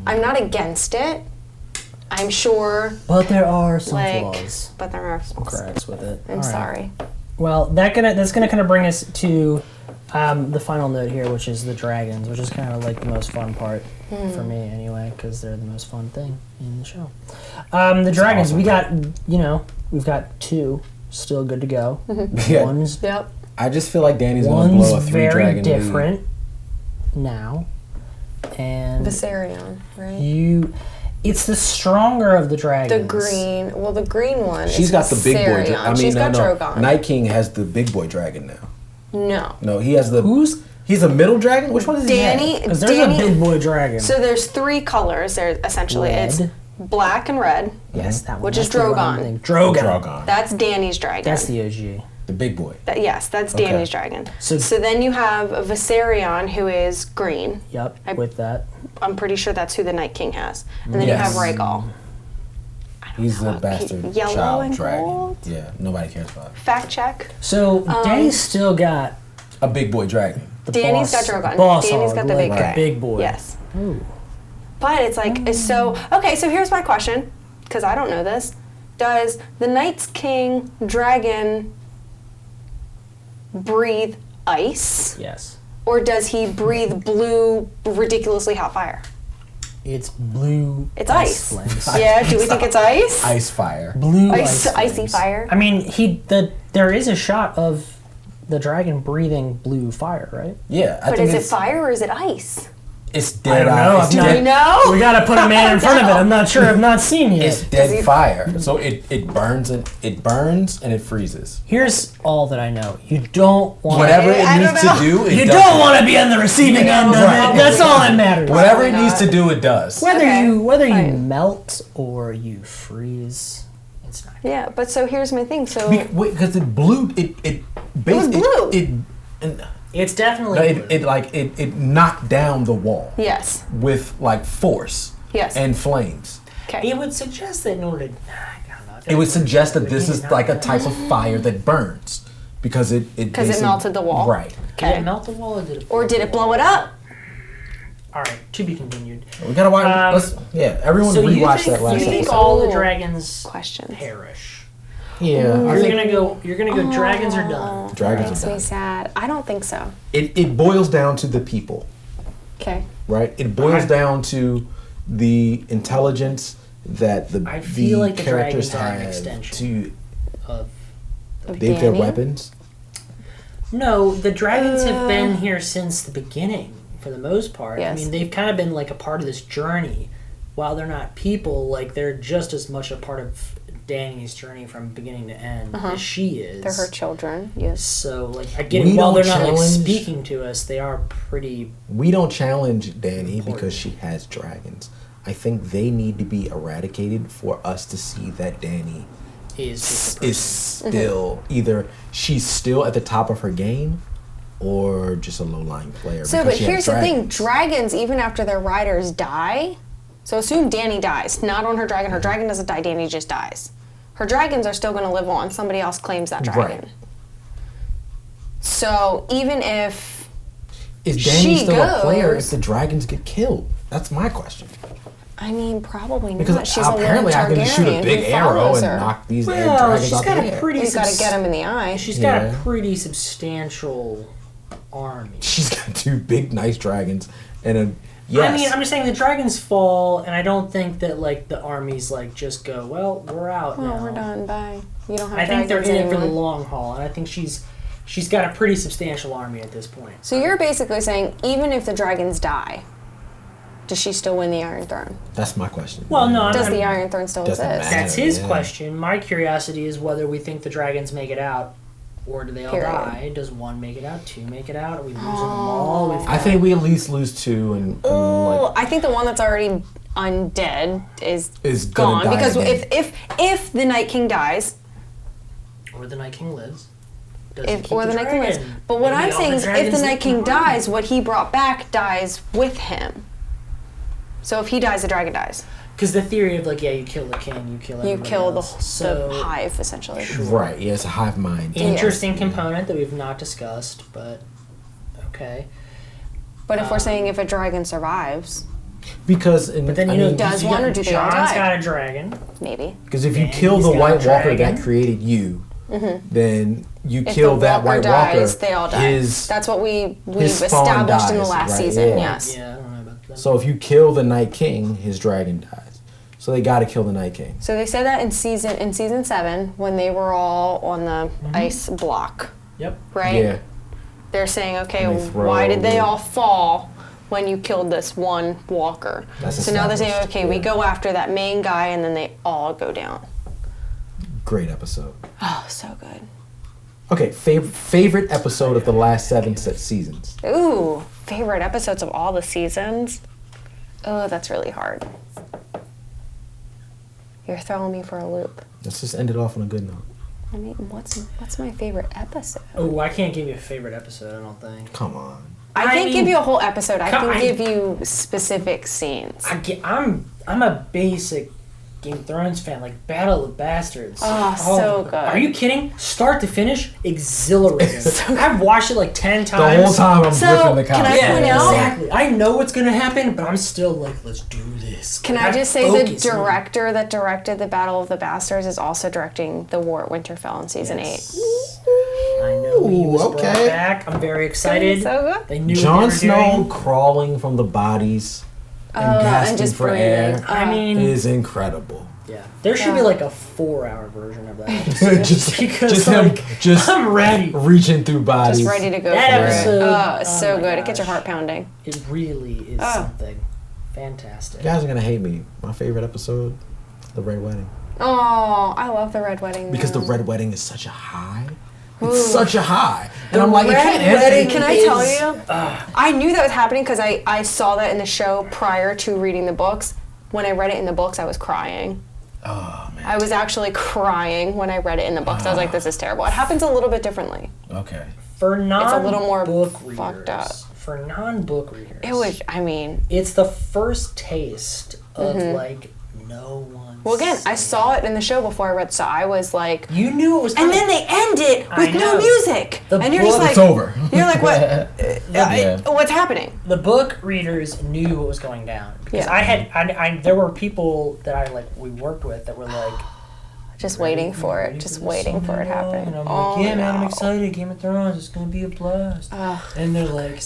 I'm not against it. I'm sure, But there are some like, flaws. but there are some. Cracks with it. I'm All right. sorry. Well, that's gonna kind of bring us to the final note here, which is the dragons, which is kind of like the most fun part for me, anyway, because they're the most fun thing in the show. The dragons, awesome. we've got 2 still good to go. Yeah. One's Yep. I just feel like Danny's going to blow a very three-dragon different now, and Viserion, right? it's the stronger of the The dragons. green one. She's is got the big boy. Viserion. She's got Drogon. Night King has the big boy dragon now. No. No, he has the. Who's He's a middle dragon? Which one is he? Because there's a big boy dragon. So there's 3 colors. There essentially it's black and red. Yes, that one. Which is Drogon. Drogon. That's Dany's dragon. That's the OG. The big boy. Yes, that's Dany's dragon. So then you have a Viserion who is green. Yep, with that. I'm pretty sure that's who the Night King has. And then you have Rhaegal. He's the bastard Yellow child and dragon. gold? Yeah, nobody cares about it. Fact check. So Dany's still got a big boy dragon. Dany's got Drogon. Dany's got the big guy. Big boy. Yes. Ooh. But it's like, so here's my question, because I don't know this. Does the Night King dragon breathe ice? Yes. Or does he breathe blue, ridiculously hot fire? It's blue. It's ice. Flames. Yeah, do we think it's ice? Ice fire. Blue icy flames. fire. I mean, there is a shot of the dragon breathing blue fire, right? Yeah, But is it fire or is it ice? It's dead I don't know. Do we know? We gotta put a man in front of it. I'm not sure. I've not seen yet. It's dead fire. So it burns and it freezes. Here's all that I know. You don't want Whatever it needs to do, it You does. don't want to be on the receiving end of it. That's all that matters. Whatever it needs to do, it does. Whether you fine. melt or you freeze, it's not. Yeah, but so here's my thing. So Because it blew. It was blue. It's definitely it knocked down the wall yes, with like force. Yes. And flames. okay. It would suggest that in order to, It would suggest that this is like a type of fire that burns because it melted the wall. Right. Did it melt the wall Or did it blow it up? All right, to be continued. We gotta watch. Everyone So rewatch that last you think episode. all the dragons Questions. perish? Yeah. Are you gonna go? You're gonna go. Dragons are done. Dragons Makes are me done. sad. I don't think so. It boils down to the people, Okay. right? It boils down to the intelligence that I feel like the characters dragons are an have extension of. they have their weapons. No, the dragons have been here since the beginning, for the most part. Yes. I mean, they've kind of been like a part of this journey. While they're not people, like they're just as much a part of Dany's journey from beginning to end as she is. They're her children. Yes. So, like, I get it. While they're not like speaking to us, they are pretty. We don't challenge Dany because she has dragons. I think they need to be eradicated for us to see that Dany is still either she's still at the top of her game or just a low-lying player. So, but here's the thing: dragons, even after their riders die, so assume Dany dies, not on her dragon. Her dragon doesn't die. Dany just dies. Her dragons are still going to live on. Somebody else claims that dragon. Right. So even if is Dany still a player if the dragons get killed? That's my question. I mean, probably Because not. She's a lone apparently I can just shoot a Targaryen big who arrow follows and her. knock these Well, dragons she's off got the a air. pretty. You got to get him in the eye. She's got a pretty substantial army. She's got 2 big, nice dragons and a. Yes. I mean, I'm just saying the dragons fall, and I don't think that like the armies like just go, well, we're out now. Oh, we're done. Bye. You don't have I think they're dragons in it for the anymore. long haul, and I think she's got a pretty substantial army at this point. So you're basically saying even if the dragons die, does she still win the Iron Throne? That's my question. Well, no, Does the Iron Throne still Doesn't exist? matter. that's his Yeah. question. My curiosity is whether we think the dragons make it out, or do they all Period. die? Does 1 make it out? 2 make it out? Are we losing them all? I think we at least lose 2 and Oh, like, I think the one that's already undead is gonna gone die because again. if the Night King dies, or the Night King lives. Does he keep or the Night King lives. dragon? But what Maybe I'm all saying is, if dragons the Night live King behind. dies, what he brought back dies with him. So if he dies, the dragon dies. Because the theory of like, yeah, you kill the king, you kill You everybody kill the else. hive essentially. right? Yeah, it's a hive mind. Interesting component that we've not discussed, but okay. But if we're saying if a dragon survives, Because But then you know, does one or do they all Jon's die? got a dragon. maybe. because if you And kill he's the got a White Walker dragon. that created you, then you If kill the that Walker White dies, Walker. they all die. That's what we've his spawn established in the dies, last right? season. Yeah. Yes. Yeah, I don't know about that. So if you kill the Night King, his dragon dies. So they got to kill the Night King. So they said that in season 7 when they were all on the ice block, Yep. right? Yeah. They're saying, okay, And they throw- why did they all fall when you killed this one walker? That's So now they're saying, established, okay, we yeah. go after that main guy, and then they all go down. Great episode. Oh, so good. Okay, favorite episode of the last 7 seasons. Ooh, favorite episodes of all the seasons? Oh, that's really hard. You're throwing me for a loop. Let's just end it off on a good note. I mean, what's my favorite episode? Oh, I can't give you a favorite episode, I don't think. Come on. I can't give you a whole episode. I can I- give you specific scenes. I'm a basic Game of Thrones fan, like Battle of the Bastards. Oh, so good. Are you kidding? Start to finish, exhilarating. I've watched it like 10 The times. whole time I'm ripping the couch. can I point out- Exactly. I know what's gonna happen, but I'm still like, let's do this. Can I just say the director that directed the Battle of the Bastards is also directing The War at Winterfell in season 8. I know he was brought okay. back. I'm very excited. So good. They knew Jon what they were Snow doing. crawling from the bodies and gasping just for breathing. air I mean, is incredible. yeah, there should be like a 4-hour version of that. just because him like, just I'm ready. reaching through bodies. Just ready to go That for episode- it. It's oh so my good. It gets your gosh. heart pounding. It really is something fantastic. You guys are gonna hate me. My favorite episode, the Red Wedding, Oh, I love the Red Wedding. because the though. Red Wedding is such a high. It's such a high, and I'm like, it Red can't end. Wedding Can I is- tell you? I knew that was happening because I saw that in the show prior to reading the books. When I read it in the books, I was crying. Oh man. I was actually crying when I read it in the books. I was like, this is terrible. It happens a little bit differently. Okay. For non little more book fucked up. For non-book readers, It was, I mean, it's the first taste of like no one. well, again, I saw it in the show before I read, so I was like, You knew it was and coming. then they end it I with know. no music. The And you're just book- like, It's over. You're like, what? Yeah. What's happening? The book readers knew what was going down because Yeah. there were people that we worked with that were like Just waiting for it. Just waiting for it happening. And I'm Oh, like, yeah, man, I'm no. excited. Game of Thrones, it's gonna be a blast. Ugh. And they're like,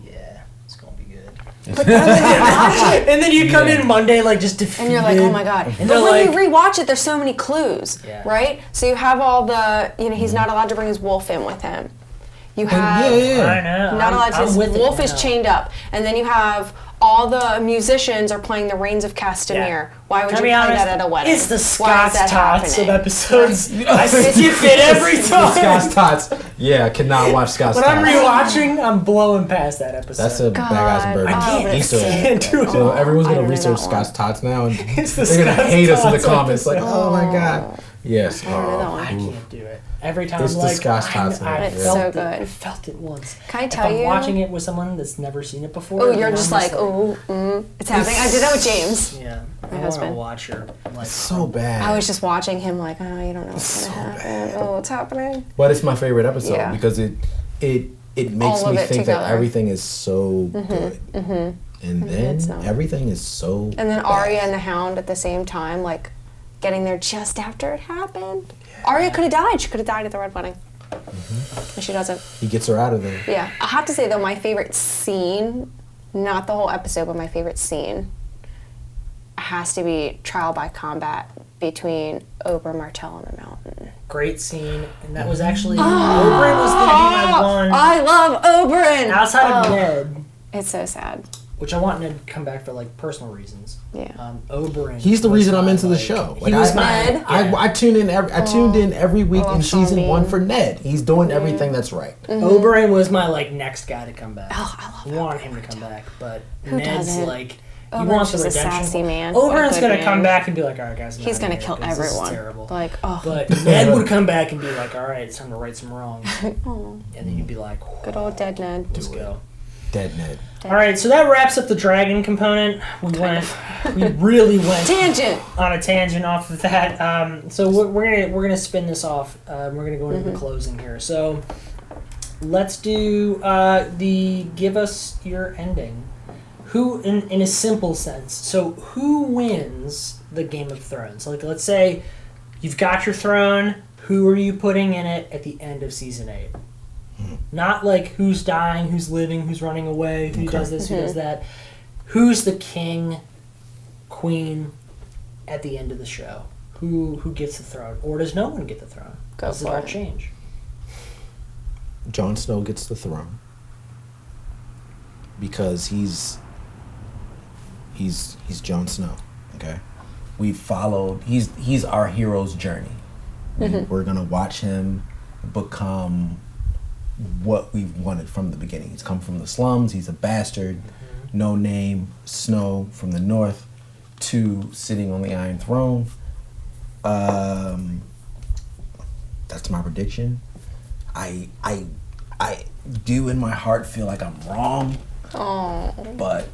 yeah, it's gonna be good. But then when you watch it, And then you come in Monday like just defeated. and you're like, oh my god. And But they're when like, you rewatch it, there's so many clues, Yeah. right? So you have all the, he's not allowed to bring his wolf in with him. You have I know. not allowed to. I'm His with it wolf is now. chained up, and then you have all the musicians are playing the Reigns of Castamere. Yeah. Why would To you be play honest, that at a wedding? It's the Why is Scott's that Tots of happening? episodes. I skip it every time. Scott's Tots. Yeah, I cannot watch Scott's When Tots. I'm rewatching, I'm blowing past that episode. That's a bad guys and bourbon. I can't Easter egg. stand to it. So everyone's I gonna don't know research that one. Scott's Tots now, and It's the they're gonna Scott's hate us in the Tots comments. Like, episode. oh my god. Yes. I don't know that Oh, one. I can't do it. Every time It's I'm the like, Scott's Tots now, I yeah. It's felt so it. good. I felt it once. Can I If tell I'm you? watching it with someone that's never seen it before. Oh, then you're I'm just like, oh, it's happening. I did that with James. Yeah. I want to husband. watch her. Like, so bad. I was just watching him like, oh, you don't know what's gonna happen. Oh, what's happening? But it's my favorite episode Yeah. because it makes All of me it think together. that everything is so good, and then it's not. everything is so. And then bad. Arya and the Hound at the same time, like getting there just after it happened. Arya could have died. She could have died at the Red Wedding. But she doesn't. He gets her out of there. Yeah. I have to say, though, my favorite scene, not the whole episode, but my favorite scene, has to be Trial by Combat between Oberyn Martell on the mountain. great scene, and that was actually Oberyn was gonna be my one I love Oberyn! outside of Ned, It's so sad. which I want Ned to come back for like personal reasons. Yeah. Oberyn. He's the was reason I'm my, into the like- show. He was my. Ned? I tuned in. I tuned in every week love in Sean season Bean. 1 for Ned. He's doing everything that's right. Oberyn was my like next guy to come back. Oh, I love I want him to come back, but Who Ned's doesn't? like. He Oberyn's wants the just a redemption. sassy man. What a Oberyn's good gonna man. come back and be like, all right, guys. I'm He's outta gonna here, kill 'cause this is everyone. terrible. Like, oh, But Ned would come back and be like, all right, it's time to right some wrongs. And then you'd be like, good old dead Ned. let's go. Dead Ned. All right, so that wraps up the dragon component. We really went Tangent! on a tangent off of that. So we're gonna spin this off. We're gonna go into the closing here. So let's do give us your ending. Who, in a simple sense, so who wins the Game of Thrones? Like, let's say you've got your throne. Who are you putting in it at the end of season 8? Not like who's dying, who's living, who's running away, who does this, who does that. Who's the king, queen at the end of the show? Who gets the throne? Or does no one get the throne? Go Does it for all it. change? Jon Snow gets the throne because he's Jon Snow. Okay, we followed. He's our hero's journey. We're gonna watch him become what we wanted from the beginning. He's come from the slums. He's a bastard, no name, Snow from the north, to sitting on the Iron Throne. That's my prediction. I do in my heart feel like I'm wrong. Oh. But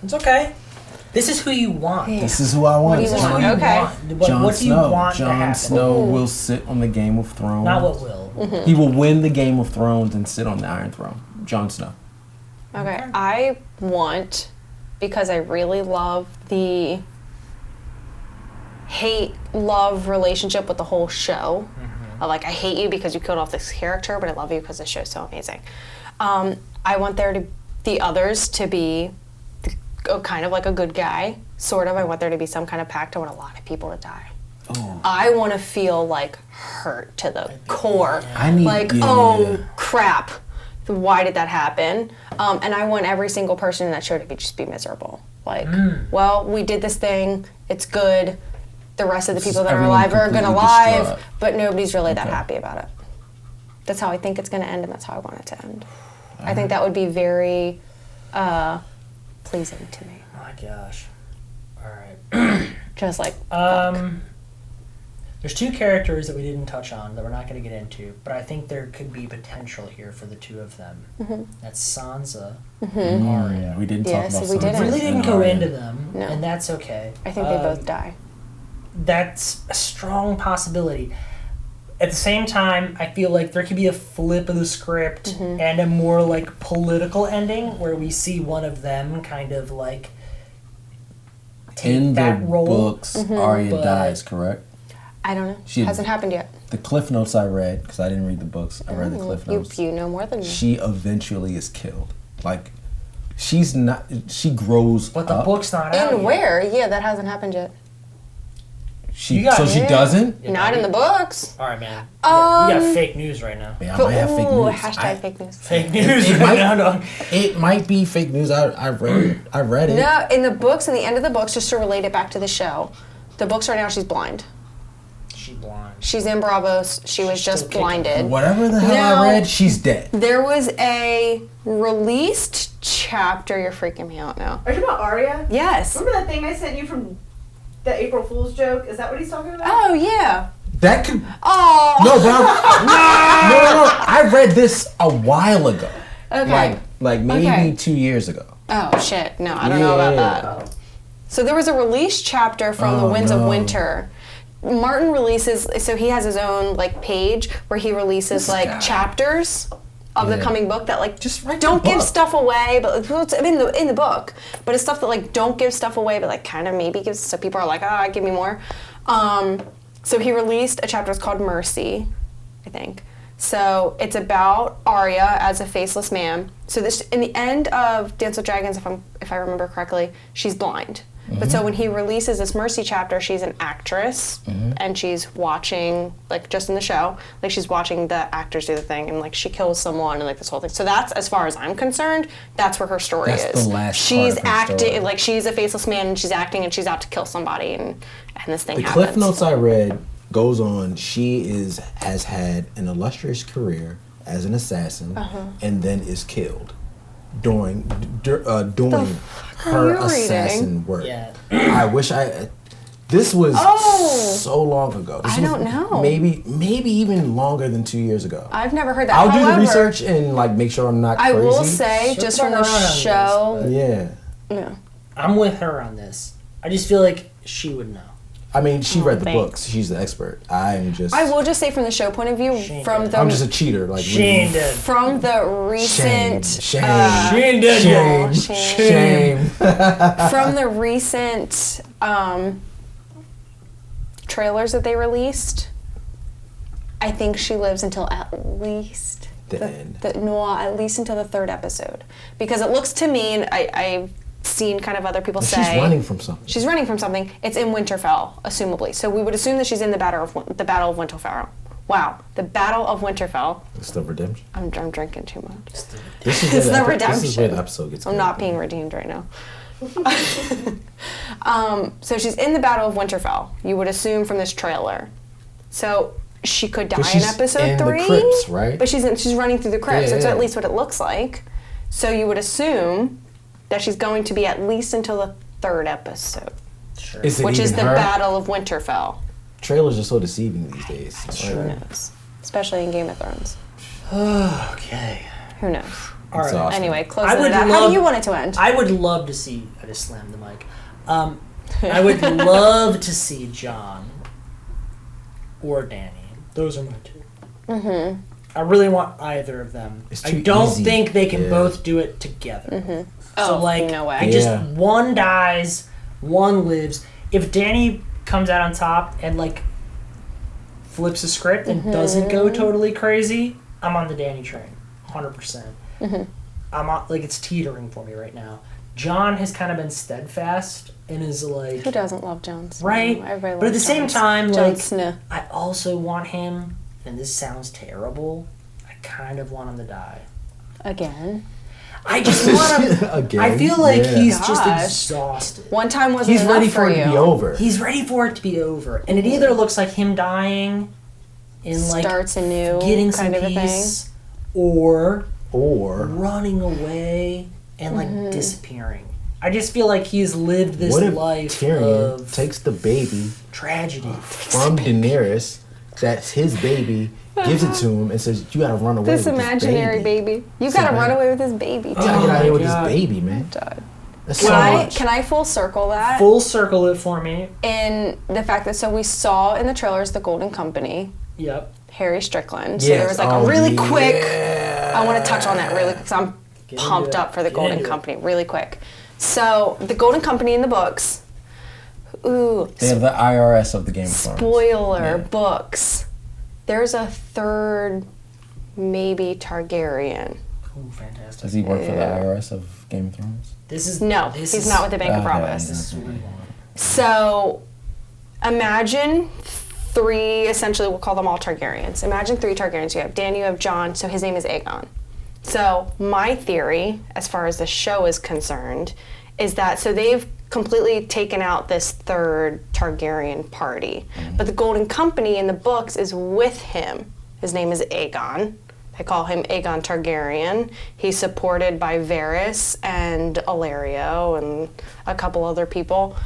It's okay. This is who you want. this is who I want. What do you This is who want? you Okay. want. What do you want to Jon happen? Snow will sit on the Game of Thrones. Not what will. He will win the Game of Thrones and sit on the Iron Throne. Jon Snow. Okay, I want, because I really love the hate-love relationship with the whole show. Of like, I hate you because you killed off this character, but I love you because the show's so amazing. I want the others to be kind of like a good guy, sort of. I want there to be some kind of pact. I want a lot of people to die. Oh. I want to feel like hurt to the core. Yeah. Crap. Why did that happen? And I want every single person in that show to just be miserable. Like, well, we did this thing. It's good. The rest of the people that are everyone alive are going to completely live, distraught. but nobody's really that happy about it. That's how I think it's going to end, and that's how I want it to end. I think that would be very pleasing to me. Oh my gosh. All right. Just like, fuck. There's two characters that we didn't touch on that we're not going to get into, but I think there could be potential here for the two of them. That's Sansa and Arya. We didn't Yes, talk about we Sansa didn't. Really didn't and go Arya. into them, No. and that's okay. I think they both die. That's a strong possibility. At the same time, I feel like there could be a flip of the script and a more like political ending where we see one of them kind of like take In that the role. books, Arya But- dies, correct? I don't know. She- Hasn't happened yet. The Cliff Notes I read, because I didn't read the books, I read the Cliff Notes. You know more than me. She eventually is killed. Like, she's not, she grows But the up. book's not out And yet. where? Yeah, that hasn't happened yet. She doesn't? Yeah, Not in the books. All right, man. You got Um, fake news right now. Yeah, I But might have fake ooh, news. hashtag fake news. Fake news it right might- now, dog. It might be fake news. I read it. No, in the books, in the end of the books, just to relate it back to the show, the books right now, she's blind. She's blind. She's in Bravos. She was She's just still kicking. blinded. Whatever the hell Now- I read, she's dead. There was a released chapter. You're freaking me out now. Are you talking about Arya? Yes. Remember that thing I sent you from the April Fool's joke? Is that what he's talking about? Oh yeah. That could Oh. no, but no. I read this a while ago. Okay. Like maybe Okay. 2 years ago. Oh shit. No, I don't know about Yeah. that. So there was a released chapter from The Winds of no. Winter. Martin releases, so he has his own like page where he releases like guy. chapters of the Yeah. coming book that like Just write the don't give book. stuff away, but it's in the book. But it's stuff that like don't give stuff away, but like kind of maybe gives. So people are like, give me more. So he released a chapter. It's called Mercy, I think. So it's about Arya as a faceless man. So this in the end of Dance with Dragons, if I remember correctly, she's blind. But so when he releases this Mercy chapter, she's an actress and she's watching, like just in the show, like she's watching the actors do the thing and like she kills someone and like this whole thing. So that's, as far as I'm concerned, that's where her story That's is. the last she's part of her acting, story. like she's a faceless man and she's acting and she's out to kill somebody and this thing The happens. Cliff Notes I read goes on. She has had an illustrious career as an assassin, and then is killed doing her you assassin reading? work. Yeah. I wish I. This was Oh! so long ago. This I was don't know. Maybe even longer than 2 years ago. I've never heard that. I'll do the However, research and like make sure I'm not I crazy. will say, just from the Circle around on this, show, but- Yeah. yeah. I'm with her on this. I just feel like she would know. I mean, she read the thanks. books. She's the expert. I'm just. I will just say from the show point of view, She from did. the I'm just a cheater. Like She ain't reading- dead. from the recent Shame. She ain't dead Shame. yet. Shame. from the recent trailers that they released, I think she lives until at least The end. at least until the third episode, because it looks to me, and I've seen kind of other people But say she's running from something. she's running from something. It's in Winterfell, assumably. So we would assume that she's in the Battle of Winterfell. Wow, the Battle of Winterfell. It's the redemption. I'm drinking too much. This is It's where the This is where the redemption. episode gets. I'm good. not being redeemed right now. So she's in the Battle of Winterfell, you would assume from this trailer. So she could die But in she's episode in 3. the crypts, right? But she's running through the crypts. Yeah, That's yeah. at least what it looks like. So you would assume that she's going to be at least until the 3rd episode, Sure. Is it which is the even her? Battle of Winterfell. Trailers are so deceiving these days. Who knows? Especially in Game of Thrones. Okay. Who knows? All right. Exhausting. Anyway, close I it would out. How love- do you want it to end? I would love to see. I just slammed the mic. I would love to see Jon or Dany. Those are my 2. Mm-hmm. I really want either of them. It's I too don't easy. think they can Yeah. both do it together. Oh, So like, no way. I just Yeah. one dies, one lives. If Dany comes out on top and like flips the script and doesn't go totally crazy, I'm on the Dany train, 100%. I'm on, like, it's teetering for me right now. Jon has kind of been steadfast and is like, Who doesn't love Jon Snow? right? Everybody But at loves the same Jon- time, Jon like, Snow. I also want him, and this sounds terrible, I kind of want him to die. Again. I just want him. Again. I feel like Yeah. he's just Gosh. exhausted. One time wasn't He's enough ready for it you. to be over. He's ready for it to be over. And it either looks like him dying and like Starts anew, getting some kind of a thing. peace, or Or running away and like disappearing. I just feel like he's lived this what if life Tyrion of takes the baby tragedy. from Daenerys, that's his baby, gives it to him, and says, "You gotta run away This with imaginary this baby. baby. You gotta run away with this baby. You gotta get out of here with God. this baby, man." God. That's Can so I much. can I full circle that Full circle it for me. in the fact that so we saw in the trailers the Golden Company, Yep. Harry Strickland. So Yes. there was like Oh, a really quick. yeah. I want to touch on that really quick because I'm Get into pumped it. up for the Get Golden into it. Company. Really quick. So the Golden Company in the books. Ooh, They have the IRS of the Game of Thrones. spoiler Yeah. books. There's a 3rd, maybe Targaryen. Ooh, fantastic. Does he work for the IRS of Game of Thrones? This is No, This he's is, not with the Bank of Okay, Promise. This is what we want. So, imagine 3, essentially, we'll call them all Targaryens. Imagine 3 Targaryens. You have Dan, you have Jon, so his name is Aegon. So, my theory, as far as the show is concerned, is that so they've completely taken out this 3rd Targaryen party. But the Golden Company in the books is with him. His name is Aegon. They call him Aegon Targaryen. He's supported by Varys and Ilario and a couple other people.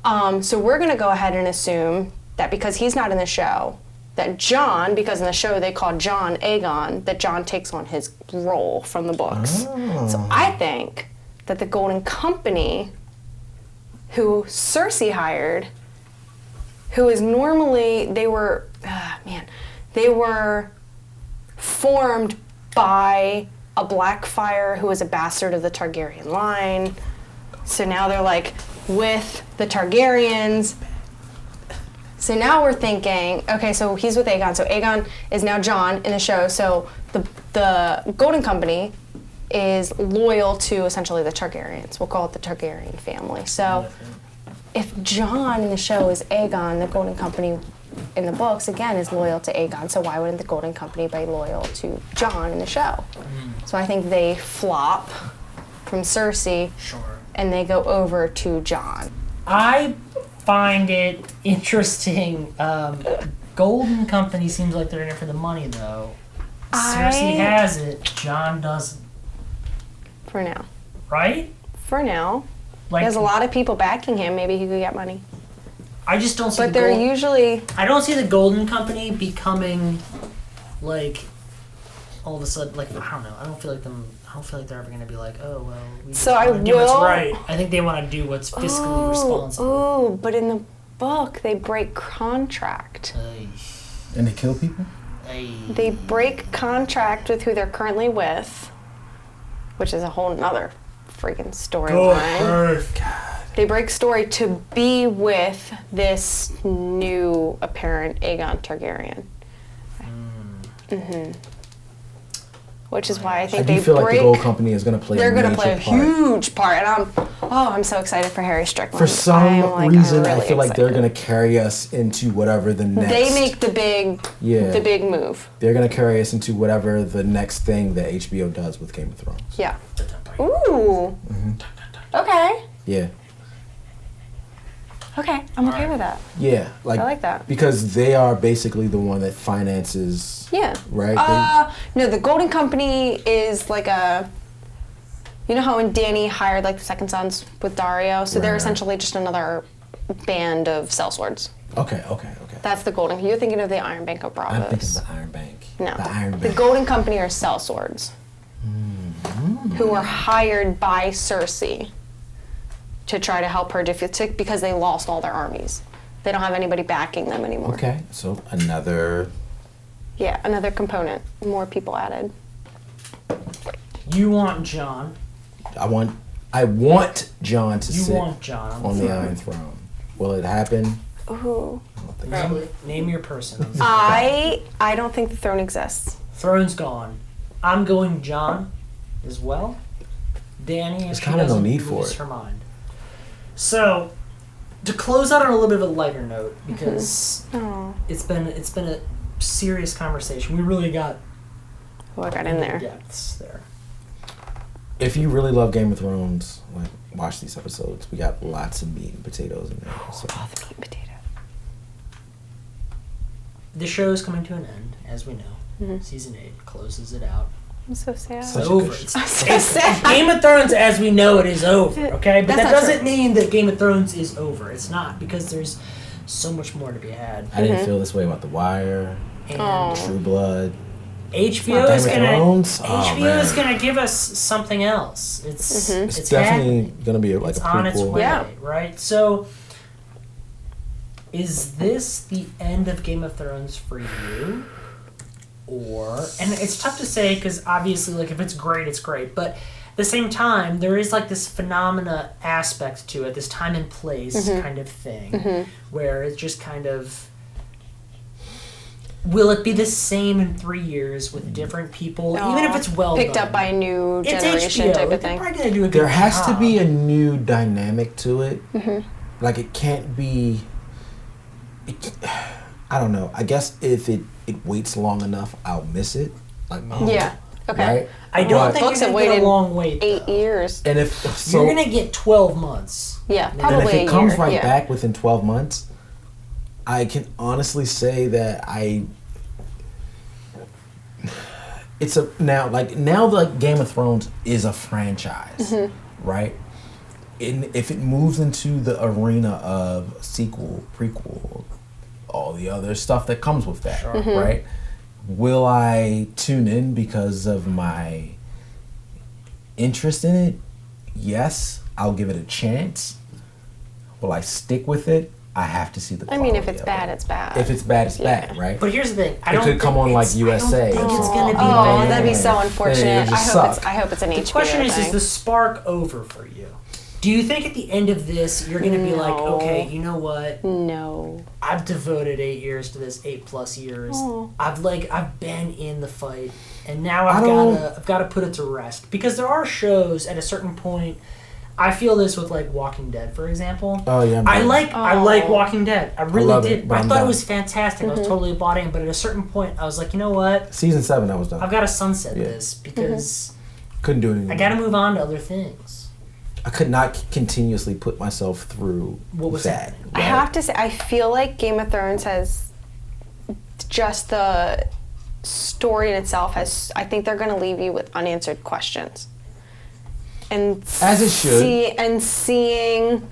So we're going to go ahead and assume that because he's not in the show, that Jon, because in the show they call Jon Aegon, that Jon takes on his role from the books. So I think that the Golden Company, who Cersei hired, who is normally, they were formed by a Blackfire who is a bastard of the Targaryen line. So now they're like with the Targaryens. So now we're thinking, okay, so he's with Aegon. So Aegon is now Jon in the show. So the Golden Company is loyal to essentially the Targaryens. We'll call it the Targaryen family. So if Jon in the show is Aegon, the Golden Company in the books, again, is loyal to Aegon. So why wouldn't the Golden Company be loyal to Jon in the show? So I think they flop from Cersei Sure. and they go over to Jon. I find it interesting. Golden Company seems like they're in it for the money, though. Cersei has it. Jon doesn't. For now. Right? For now. Like, There's a lot of people backing him. Maybe he could get money. I just don't see. But the they're Gold- usually... I don't see the Golden Company becoming like all of a sudden. Like, I don't know. I don't feel like they're ever going to be like, oh well. We So just I wanna do what's will- right. I think they want to do what's fiscally responsible. Oh, but in the book, they break contract. Ay, And they kill people? ay. They break contract with who they're currently with, which is a whole nother freaking storyline. They break story to be with this new apparent Aegon Targaryen. Which is why I I think do they feel like break. the Gold Company is going to play They're a going to major play a part. huge part, and I'm so excited for Harry Strickland. For some I'm reason, I really feel like they're excited. going to carry us into whatever the next. They make the big move. They're going to carry us into whatever the next thing that HBO does with Game of Thrones. Yeah. Ooh. Okay. Yeah. Okay, I'm okay with that. Yeah, I like that. because they are basically the one that finances. Yeah. Right. No, the Golden Company is like a. You know how when Dany hired like the Second Sons with Dario, so they're Right. essentially just another band of sellswords. Okay. That's the Golden. You're thinking of the Iron Bank of Bravos. I'm thinking the Iron Bank. No, The Iron the Bank. Golden Company are sellswords, who were hired by Cersei to try to help her defeat because they lost all their armies. They don't have anybody backing them anymore. Okay, so another. Yeah, another component. More people added. You want Jon. I want Jon to sit want Jon on the Iron Throne. Will it happen? Ooh. I don't think so. Name your person. I don't think the throne exists. Throne's gone. I'm going Jon as well. Dany, There's if she kinda no doesn't need for lose it. her mind. So, to close out on a little bit of a lighter note, because Oh, it's been a serious conversation. We really got I got in there. depths there. If you really love Game of Thrones, like watch these episodes. We got lots of meat and potatoes in there. So. Oh, the meat and potato. The show is coming to an end, as we know. Mm-hmm. Season 8 closes it out. I'm so sad. It's Such a over. good show. I'm so sad. Game of Thrones, as we know it, is over. Okay, but That's that not doesn't true. mean that Game of Thrones is over. It's not, because there's so much more to be had. I didn't feel this way about The Wire, And Oh. True Blood. HBO is Game of gonna Thrones? Oh, HBO is man. gonna give us something else. It's It's definitely happening. gonna be like It's a on its prequel. way, Yeah. right? So, is this the end of Game of Thrones for you? Or, and it's tough to say because obviously, like, if it's great, it's great. But at the same time, there is like this phenomena aspect to it, this time and place kind of thing, where it's just kind of. Will it be the same in 3 years with different people, even if it's well picked done? up by a new It's generation HBO. type They're of thing. probably gonna do a good There has to job. be a new dynamic to it. Like it can't be. I don't know. I guess if it waits long enough, I'll miss it. Like Yeah. Okay. right. I don't But- think Books you're have gonna get a waited long wait. though. 8 years. And if so, You're gonna get 12 months. Yeah, And probably and if a it comes year. right yeah. back within 12 months, I can honestly say that it's a now like Game of Thrones is a franchise, right? And if it moves into the arena of sequel, prequel, all the other stuff that comes with that, right? Will I tune in because of my interest in it? Yes, I'll give it a chance. Will I stick with it? I have to see the I quality mean, if it's of bad, it. it's bad. If it's bad, it's Yeah. bad, right? But here's the thing. I It don't could think come on, like, it's- USA I don't or think it's something. gonna be Oh, bad. that'd be so Then unfortunate. it would just suck. I hope it's an HBO The question is thing. the spark over for you? Do you think at the end of this you're gonna be like, No. okay, you know what? No. I've devoted 8 years to this, 8+ years. Oh. I've been in the fight, and now I I've don't- gotta put it to rest, because there are shows at a certain point. I feel this with like Walking Dead, for example. Oh yeah, I man. like Walking Dead. I really love did. it, but I I'm thought done. it was fantastic. I was totally bought in, but at a certain point, I was like, you know what? Season 7, I was done. I've got to sunset Yeah. this because Couldn't do anything. I got to move on to other things. I could not continuously put myself through What was that. happening? I have to say, I feel like Game of Thrones has just the story in itself has. I think they're going to leave you with unanswered questions, and As it should. Seeing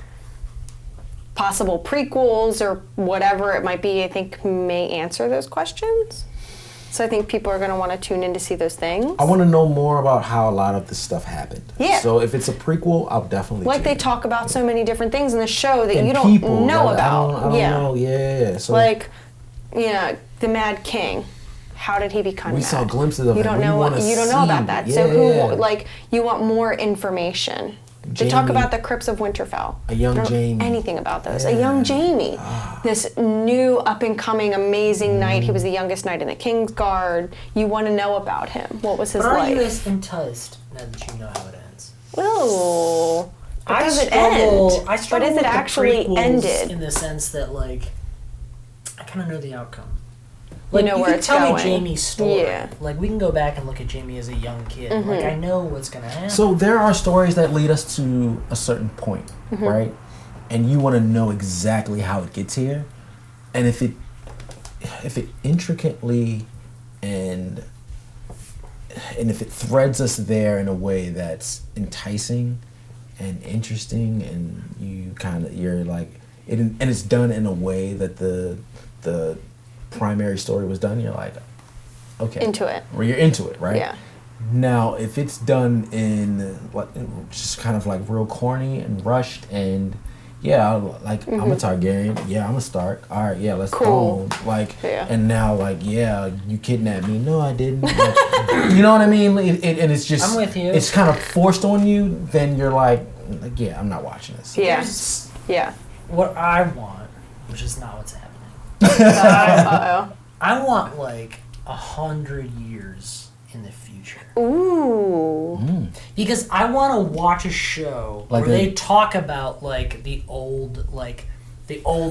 possible prequels or whatever it might be, I think may answer those questions. So I think people are going to want to tune in to see those things. I want to know more about how a lot of this stuff happened. Yeah. So if it's a prequel, I'll definitely Like tune they in. talk about so many different things in the show that And you don't people, know like, about. I don't know. Yeah. So Like, the Mad King. How did he become we mad? saw glimpses of You it. don't We know wanna you don't know about see. that. So Yeah. you want more information. They talk Jamie. about the Crypts of Winterfell. A young Don't know Jamie. Anything about those? A Yeah. young Jamie. This new up and coming amazing knight. He was the youngest knight in the King's Guard. You want to know about him. What was his But are life? you as enticed now that you know how it ends? Ooh. But I does it struggle. end? I struggle But is with it the actually prequels ended? in the sense that, like, I kind of know the outcome. You Like, know you where can it's tell going. me Jamie's story. Yeah. Like, we can go back and look at Jamie as a young kid. Mm-hmm. Like, I know what's gonna happen. So there are stories that lead us to a certain point, Mm-hmm. right? and you want to know exactly how it gets here, and if it intricately and if it threads us there in a way that's enticing and interesting, and you're like it, and it's done in a way that the primary story was done, you're like, okay, Into it. Or you're into it, right? Yeah. Now, if it's done in just kind of like real corny and rushed, and like I'm a Targaryen, I'm a Stark. All right, let's Cool. go. Like, Yeah. and now like, you kidnapped me. No, I didn't. Like, you know what I mean? And it's just, I'm with you. It's kind of forced on you. Then you're like, I'm not watching this. Yeah. Yeah. What I want, which is not what's happening. Uh-oh. I want like 100 years in the future. Ooh. Because I want to watch a show Like where a- they talk about like the old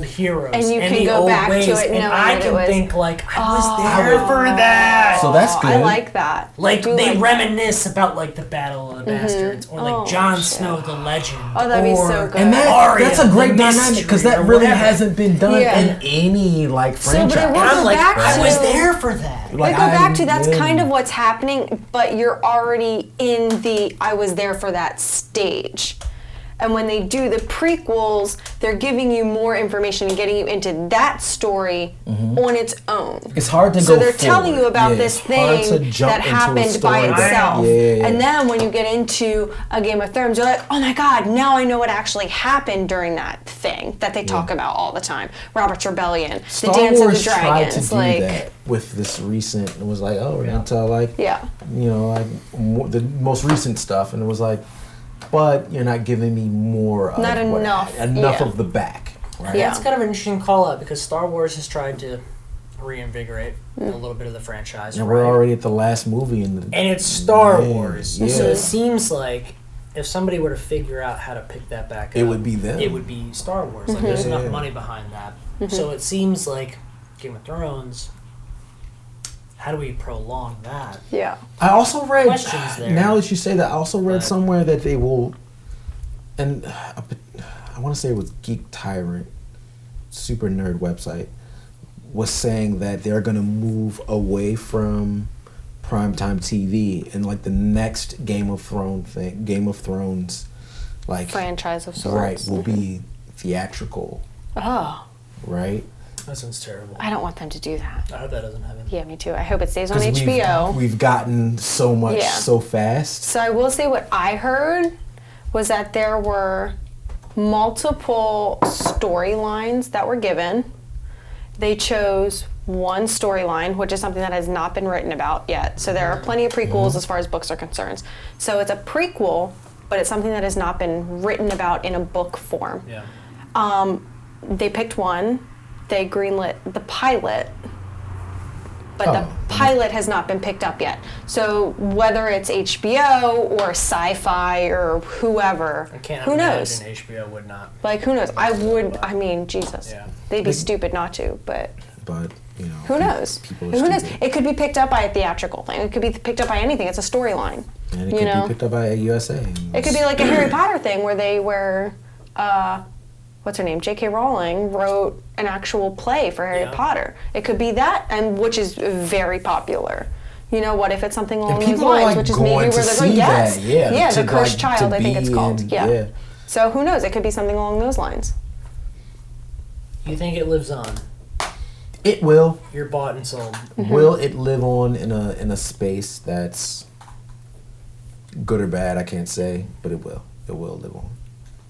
heroes And you can the go old back to ways, it and knowing I that it can was- think like I was there for that. So that's good. I like that. Like I do they like reminisce about like the Battle of the Bastards, or like Oh, Jon shit. Snow the Legend. Oh, that'd be or so good. And Arya, that's a great the dynamic, because mystery, that or really whatever. hasn't been done Yeah. in any like So, but it franchise. And will I'm go like, back I to- was there for that. Like, They go back to I- that's yeah. kind of what's happening, but you're already in the I was there for that stage. And when they do the prequels, they're giving you more information and getting you into that story on its own. It's hard to So go they're telling you forward. about Yeah, this it's hard to thing jump that into a happened by story that- itself. Yeah. And then when you get into a Game of Thrones, you're like, oh my God, now I know what actually happened during that thing that they talk about all the time. Robert's Rebellion, Star the Dance Wars of the tried Dragons. to do like, that with this recent. It was like, we're gonna tell like, yeah. the most recent stuff, and it was like, but you're not giving me more. Not of what- enough, Enough yeah. of the back, right? Yeah. That's kind of an interesting call out because Star Wars has tried to reinvigorate a little bit of the franchise. And right? we're already at the last movie in the. And it's Star Yeah, Wars. yeah. So it seems like if somebody were to figure out how to pick that back up, It would be them. It would be Star Wars. Like there's Yeah. enough money behind that. So it seems like Game of Thrones. How do we prolong that? Yeah. I also read. Questions there. Now that you say that, I also read But- somewhere that they will, and I want to say it was Geek Tyrant, super nerd website, was saying that they're gonna move away from primetime TV, and like the next Game of Thrones, like Franchise of right, sorts. will be theatrical, Oh, right? That sounds terrible. I don't want them to do that. I hope that doesn't happen. Yeah, me too. I hope it stays on 'Cause HBO. we've gotten so much Yeah. so fast. So I will say what I heard was that there were multiple storylines that were given. They chose one storyline, which is something that has not been written about yet. So there are plenty of prequels as far as books are concerned. So it's a prequel, but it's something that has not been written about in a book form. Yeah. They picked one. They greenlit the pilot, but the Oh. pilot has not been picked up yet. So whether it's HBO or Sci-Fi or whoever, I can't who knows? imagine HBO would not. Like who knows? I mean, Jesus, Yeah. they'd be stupid not to. But But you know, who knows? People are Who knows? stupid. It could be picked up by a theatrical thing. It could be picked up by anything. It's a storyline. And it you could know? be picked up by a USA. It could be like a Harry Potter thing where what's her name? J.K. Rowling wrote an actual play for Harry Yeah. Potter. It could be that, and which is very popular. You know, what if it's something along And those people are, lines, like, which is maybe going where to they're going, see yes, that, yeah, the to, cursed like, child, to I think it's be called, in- yeah. yeah. So who knows? It could be something along those lines. You think it lives on? It will. You're bought and sold. Will it live on in a space that's good or bad? I can't say, but it will. It will live on.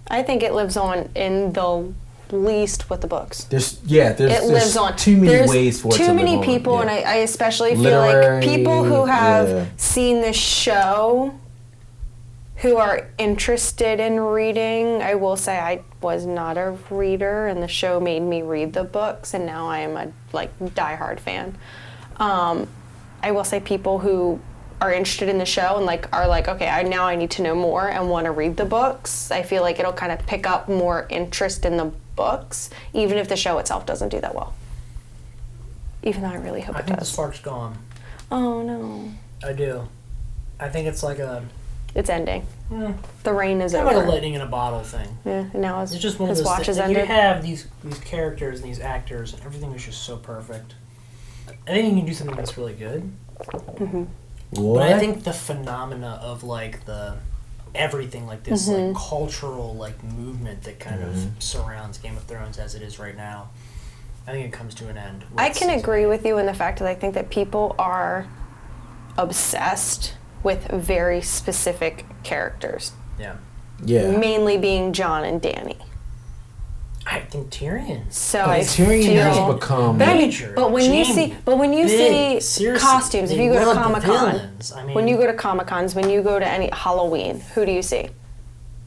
I think it lives on in the least with the books. There's It lives on. too many There's ways for it to too live many on, people, yeah. and I especially feel Literary, like people who have yeah. seen the show, who are interested in reading. I will say I was not a reader, and the show made me read the books, and now I am a diehard fan. I will say people who are interested in the show and are like, okay, now I need to know more and want to read the books. I feel like it'll kind of pick up more interest in the books, even if the show itself doesn't do that well. Even though I really hope I it think the does. spark's gone. Oh no. I do. I think it's like a It's ending. The reign is It's over. like a lightning in a bottle thing. Yeah, and now It's just one of his those watch things. is Like, you ended. have these characters and these actors, and everything is just so perfect. I think you can do something that's really good. What? But I think the phenomena of like the everything, like this like cultural like movement that kind of surrounds Game of Thrones as it is right now, I think it comes to an end. with I can season agree 8. with you in the fact that I think that people are obsessed with very specific characters, Yeah. Yeah. mainly being Jon and Dany. I think Tyrion. So But I Tyrion feel, has become. Major. but when you see, Big, see seriously, costumes, if they you go to love the Comic Con, villains. I mean, when you go to Comic Cons, when you go to any Halloween, who do you see?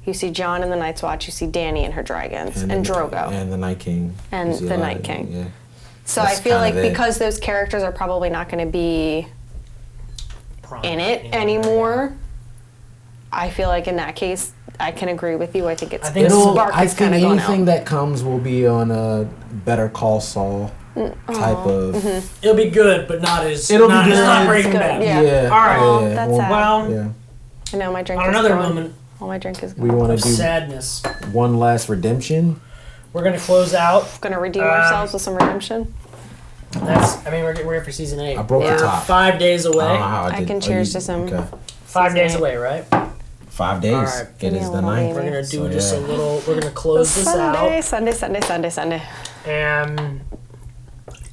You see Jon in the Night's Watch. You see Dany and her dragons, and Drogo. And the Night King. And You see a the lot Night of- King. Yeah. So That's I feel like kind of it. because those characters are probably not going to be in it anymore, I feel like in that case, I can agree with you. I think it's I think the it'll- spark I is think kind of gone anything out. that comes will be on a Better Call Saul type of. It'll be good, but not as. It'll be not, It's good. not Breaking Good, Bad. yeah. Yeah. All right. Oh, yeah, that's well, sad. Well, Yeah. I know my drink on is another gone. moment Oh, my drink is We gone. want of to do sadness, one last redemption. we're gonna close out. Going to redeem ourselves with some redemption. That's. I mean, we're here for season 8. I broke Yeah. the top. 5 days I don't know away. how I I did. can Oh, cheers you- to some. Okay. 5 Season days 8. away, right? 5 days. All right. It Give me is a the little ninth. We're baby. gonna do So, just a yeah. little. We're gonna close this out, Sunday. and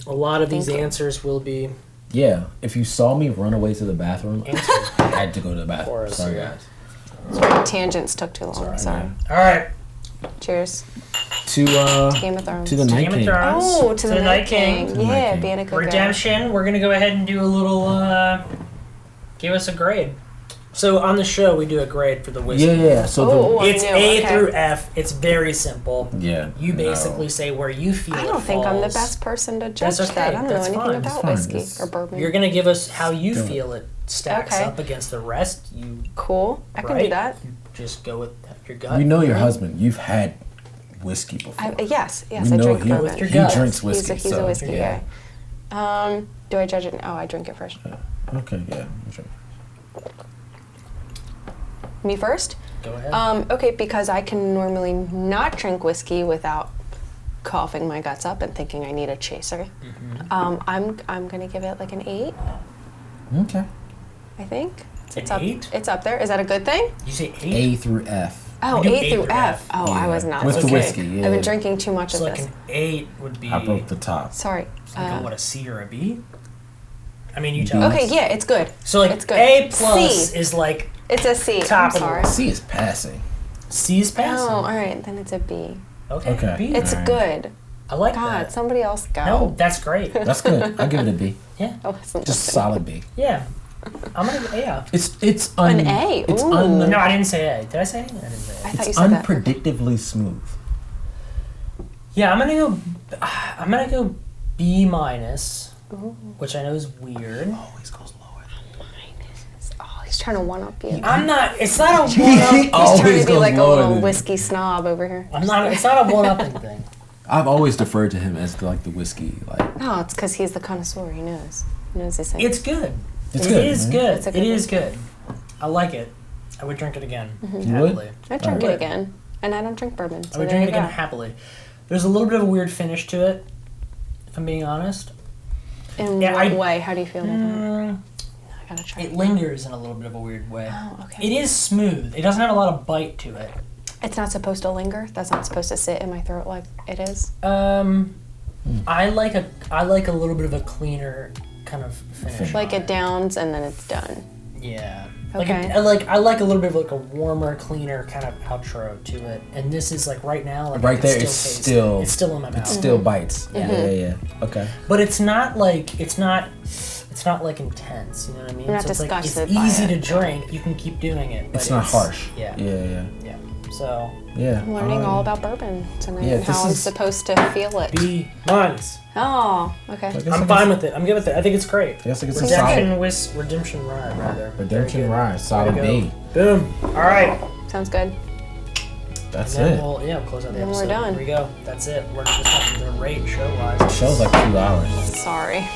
a lot of these answers will be Yeah, if you saw me run away to the bathroom, answered. I had to go to the For bathroom. us, Sorry, yeah. guys. Sorry, tangents took too long. Sorry. All right. Cheers. To Game of Thrones. to the Night Game of King. Thrones. Oh, to the Night King. To the Night Yeah, King. being a good guy. Redemption. We're gonna go ahead and do a little. Give us a grade. So on the show, we do a grade for the whiskey. Yeah. So Oh, It's I A knew, okay. through F. It's very simple. the yeah. You basically say where you feel I it don't think I'm the falls. best person to judge That's okay, that. I don't know that's anything fine, about that's fine, whiskey it's- or bourbon. You're gonna give us how you Do it. feel it stacks Okay. up against the rest. You Cool. I can right? do that. You just go with your gut. You know your husband. You've had whiskey before. Yes, We I know drink he- bourbon. With your he gut. drinks whiskey. He's a so, whiskey yeah. guy. Do I judge it? Oh, I drink it first. Okay. Yeah. Sure. Me first? Go ahead. Okay, because I can normally not drink whiskey without coughing my guts up and thinking I need a chaser. I'm gonna give it like an 8. Okay. I think An it's up. 8? It's up there. Is that a good thing? You say 8? A through F. Oh, We do A through F. Oh, I Yeah. was not. With the listening. whiskey. Yeah. I've been drinking too much So of like this. an 8 would be. I broke the top. Sorry. Like what, a C or a B? I mean, you tell Okay, us. yeah, it's good. So like it's good. A plus C. is like It's a C. Top I'm of the sorry. list. C is passing. C's passing. Oh, all right. Then it's a B. Okay. Okay. B. It's Alright. good. I like God, that. somebody else go. No, that's great. That's good. I give it a B. Yeah. I wasn't Just listening. solid B. Yeah. I'm gonna go yeah. It's An A? It's Ooh. No, I didn't say A. Did I say A? I didn't say A. I thought you it's said that. unpredictably smooth. Yeah, I'm gonna go B minus, which I know is weird. Always goes lower. Oh, he's trying to one up you. I'm not. It's not a one up. He's trying Always to be goes like a lower little than- whiskey snob over here. I'm not. It's not a one upping thing. I've always deferred to him as like the whiskey. Like No, it's because he's the connoisseur. He knows. He knows his thing. It's good. it's It good. is man. good. It's a It good is good. I like it. I would drink it again. You would? Happily. I drink Alright. it again, and I don't drink bourbon. I So would there drink you it again go. happily. There's a little bit of a weird finish to it, if I'm being honest. In Yeah, what I- way? How do you feel about that? Mm, I gotta try. it lingers in a little bit of a weird way. Oh, okay. It is smooth. It doesn't have a lot of bite to it. It's not supposed to linger. That's not supposed to sit in my throat like it is. I like a little bit of a cleaner kind of finish. Like on it downs and then it's done. Yeah. Okay. I like a little bit of like a warmer, cleaner kind of outro to it. And this is like right now, like I Right can there, still it's taste still it. It's still in my mouth. It still bites. Yeah. Yeah. Okay. But it's not like it's not like intense. You know what I mean? You're not so it's like it's disgusted by easy it. to drink. You can keep doing it. But It's not harsh. Yeah. Yeah. So Yeah. I'm learning all about bourbon tonight yeah, and how this I'm is- supposed to feel it. B minus. Oh, okay. I guess I'm fine with it. I'm good with it. I think it's great. I guess it's a solid Redemption rye rather. redemption Very good. ride. Solid There we B. go. Boom. All right. Sounds good. That's And then it. we'll close out the Then we're episode. done. Here we go. That's it. We're just having the rate show wise. The show's like 2 hours. Sorry.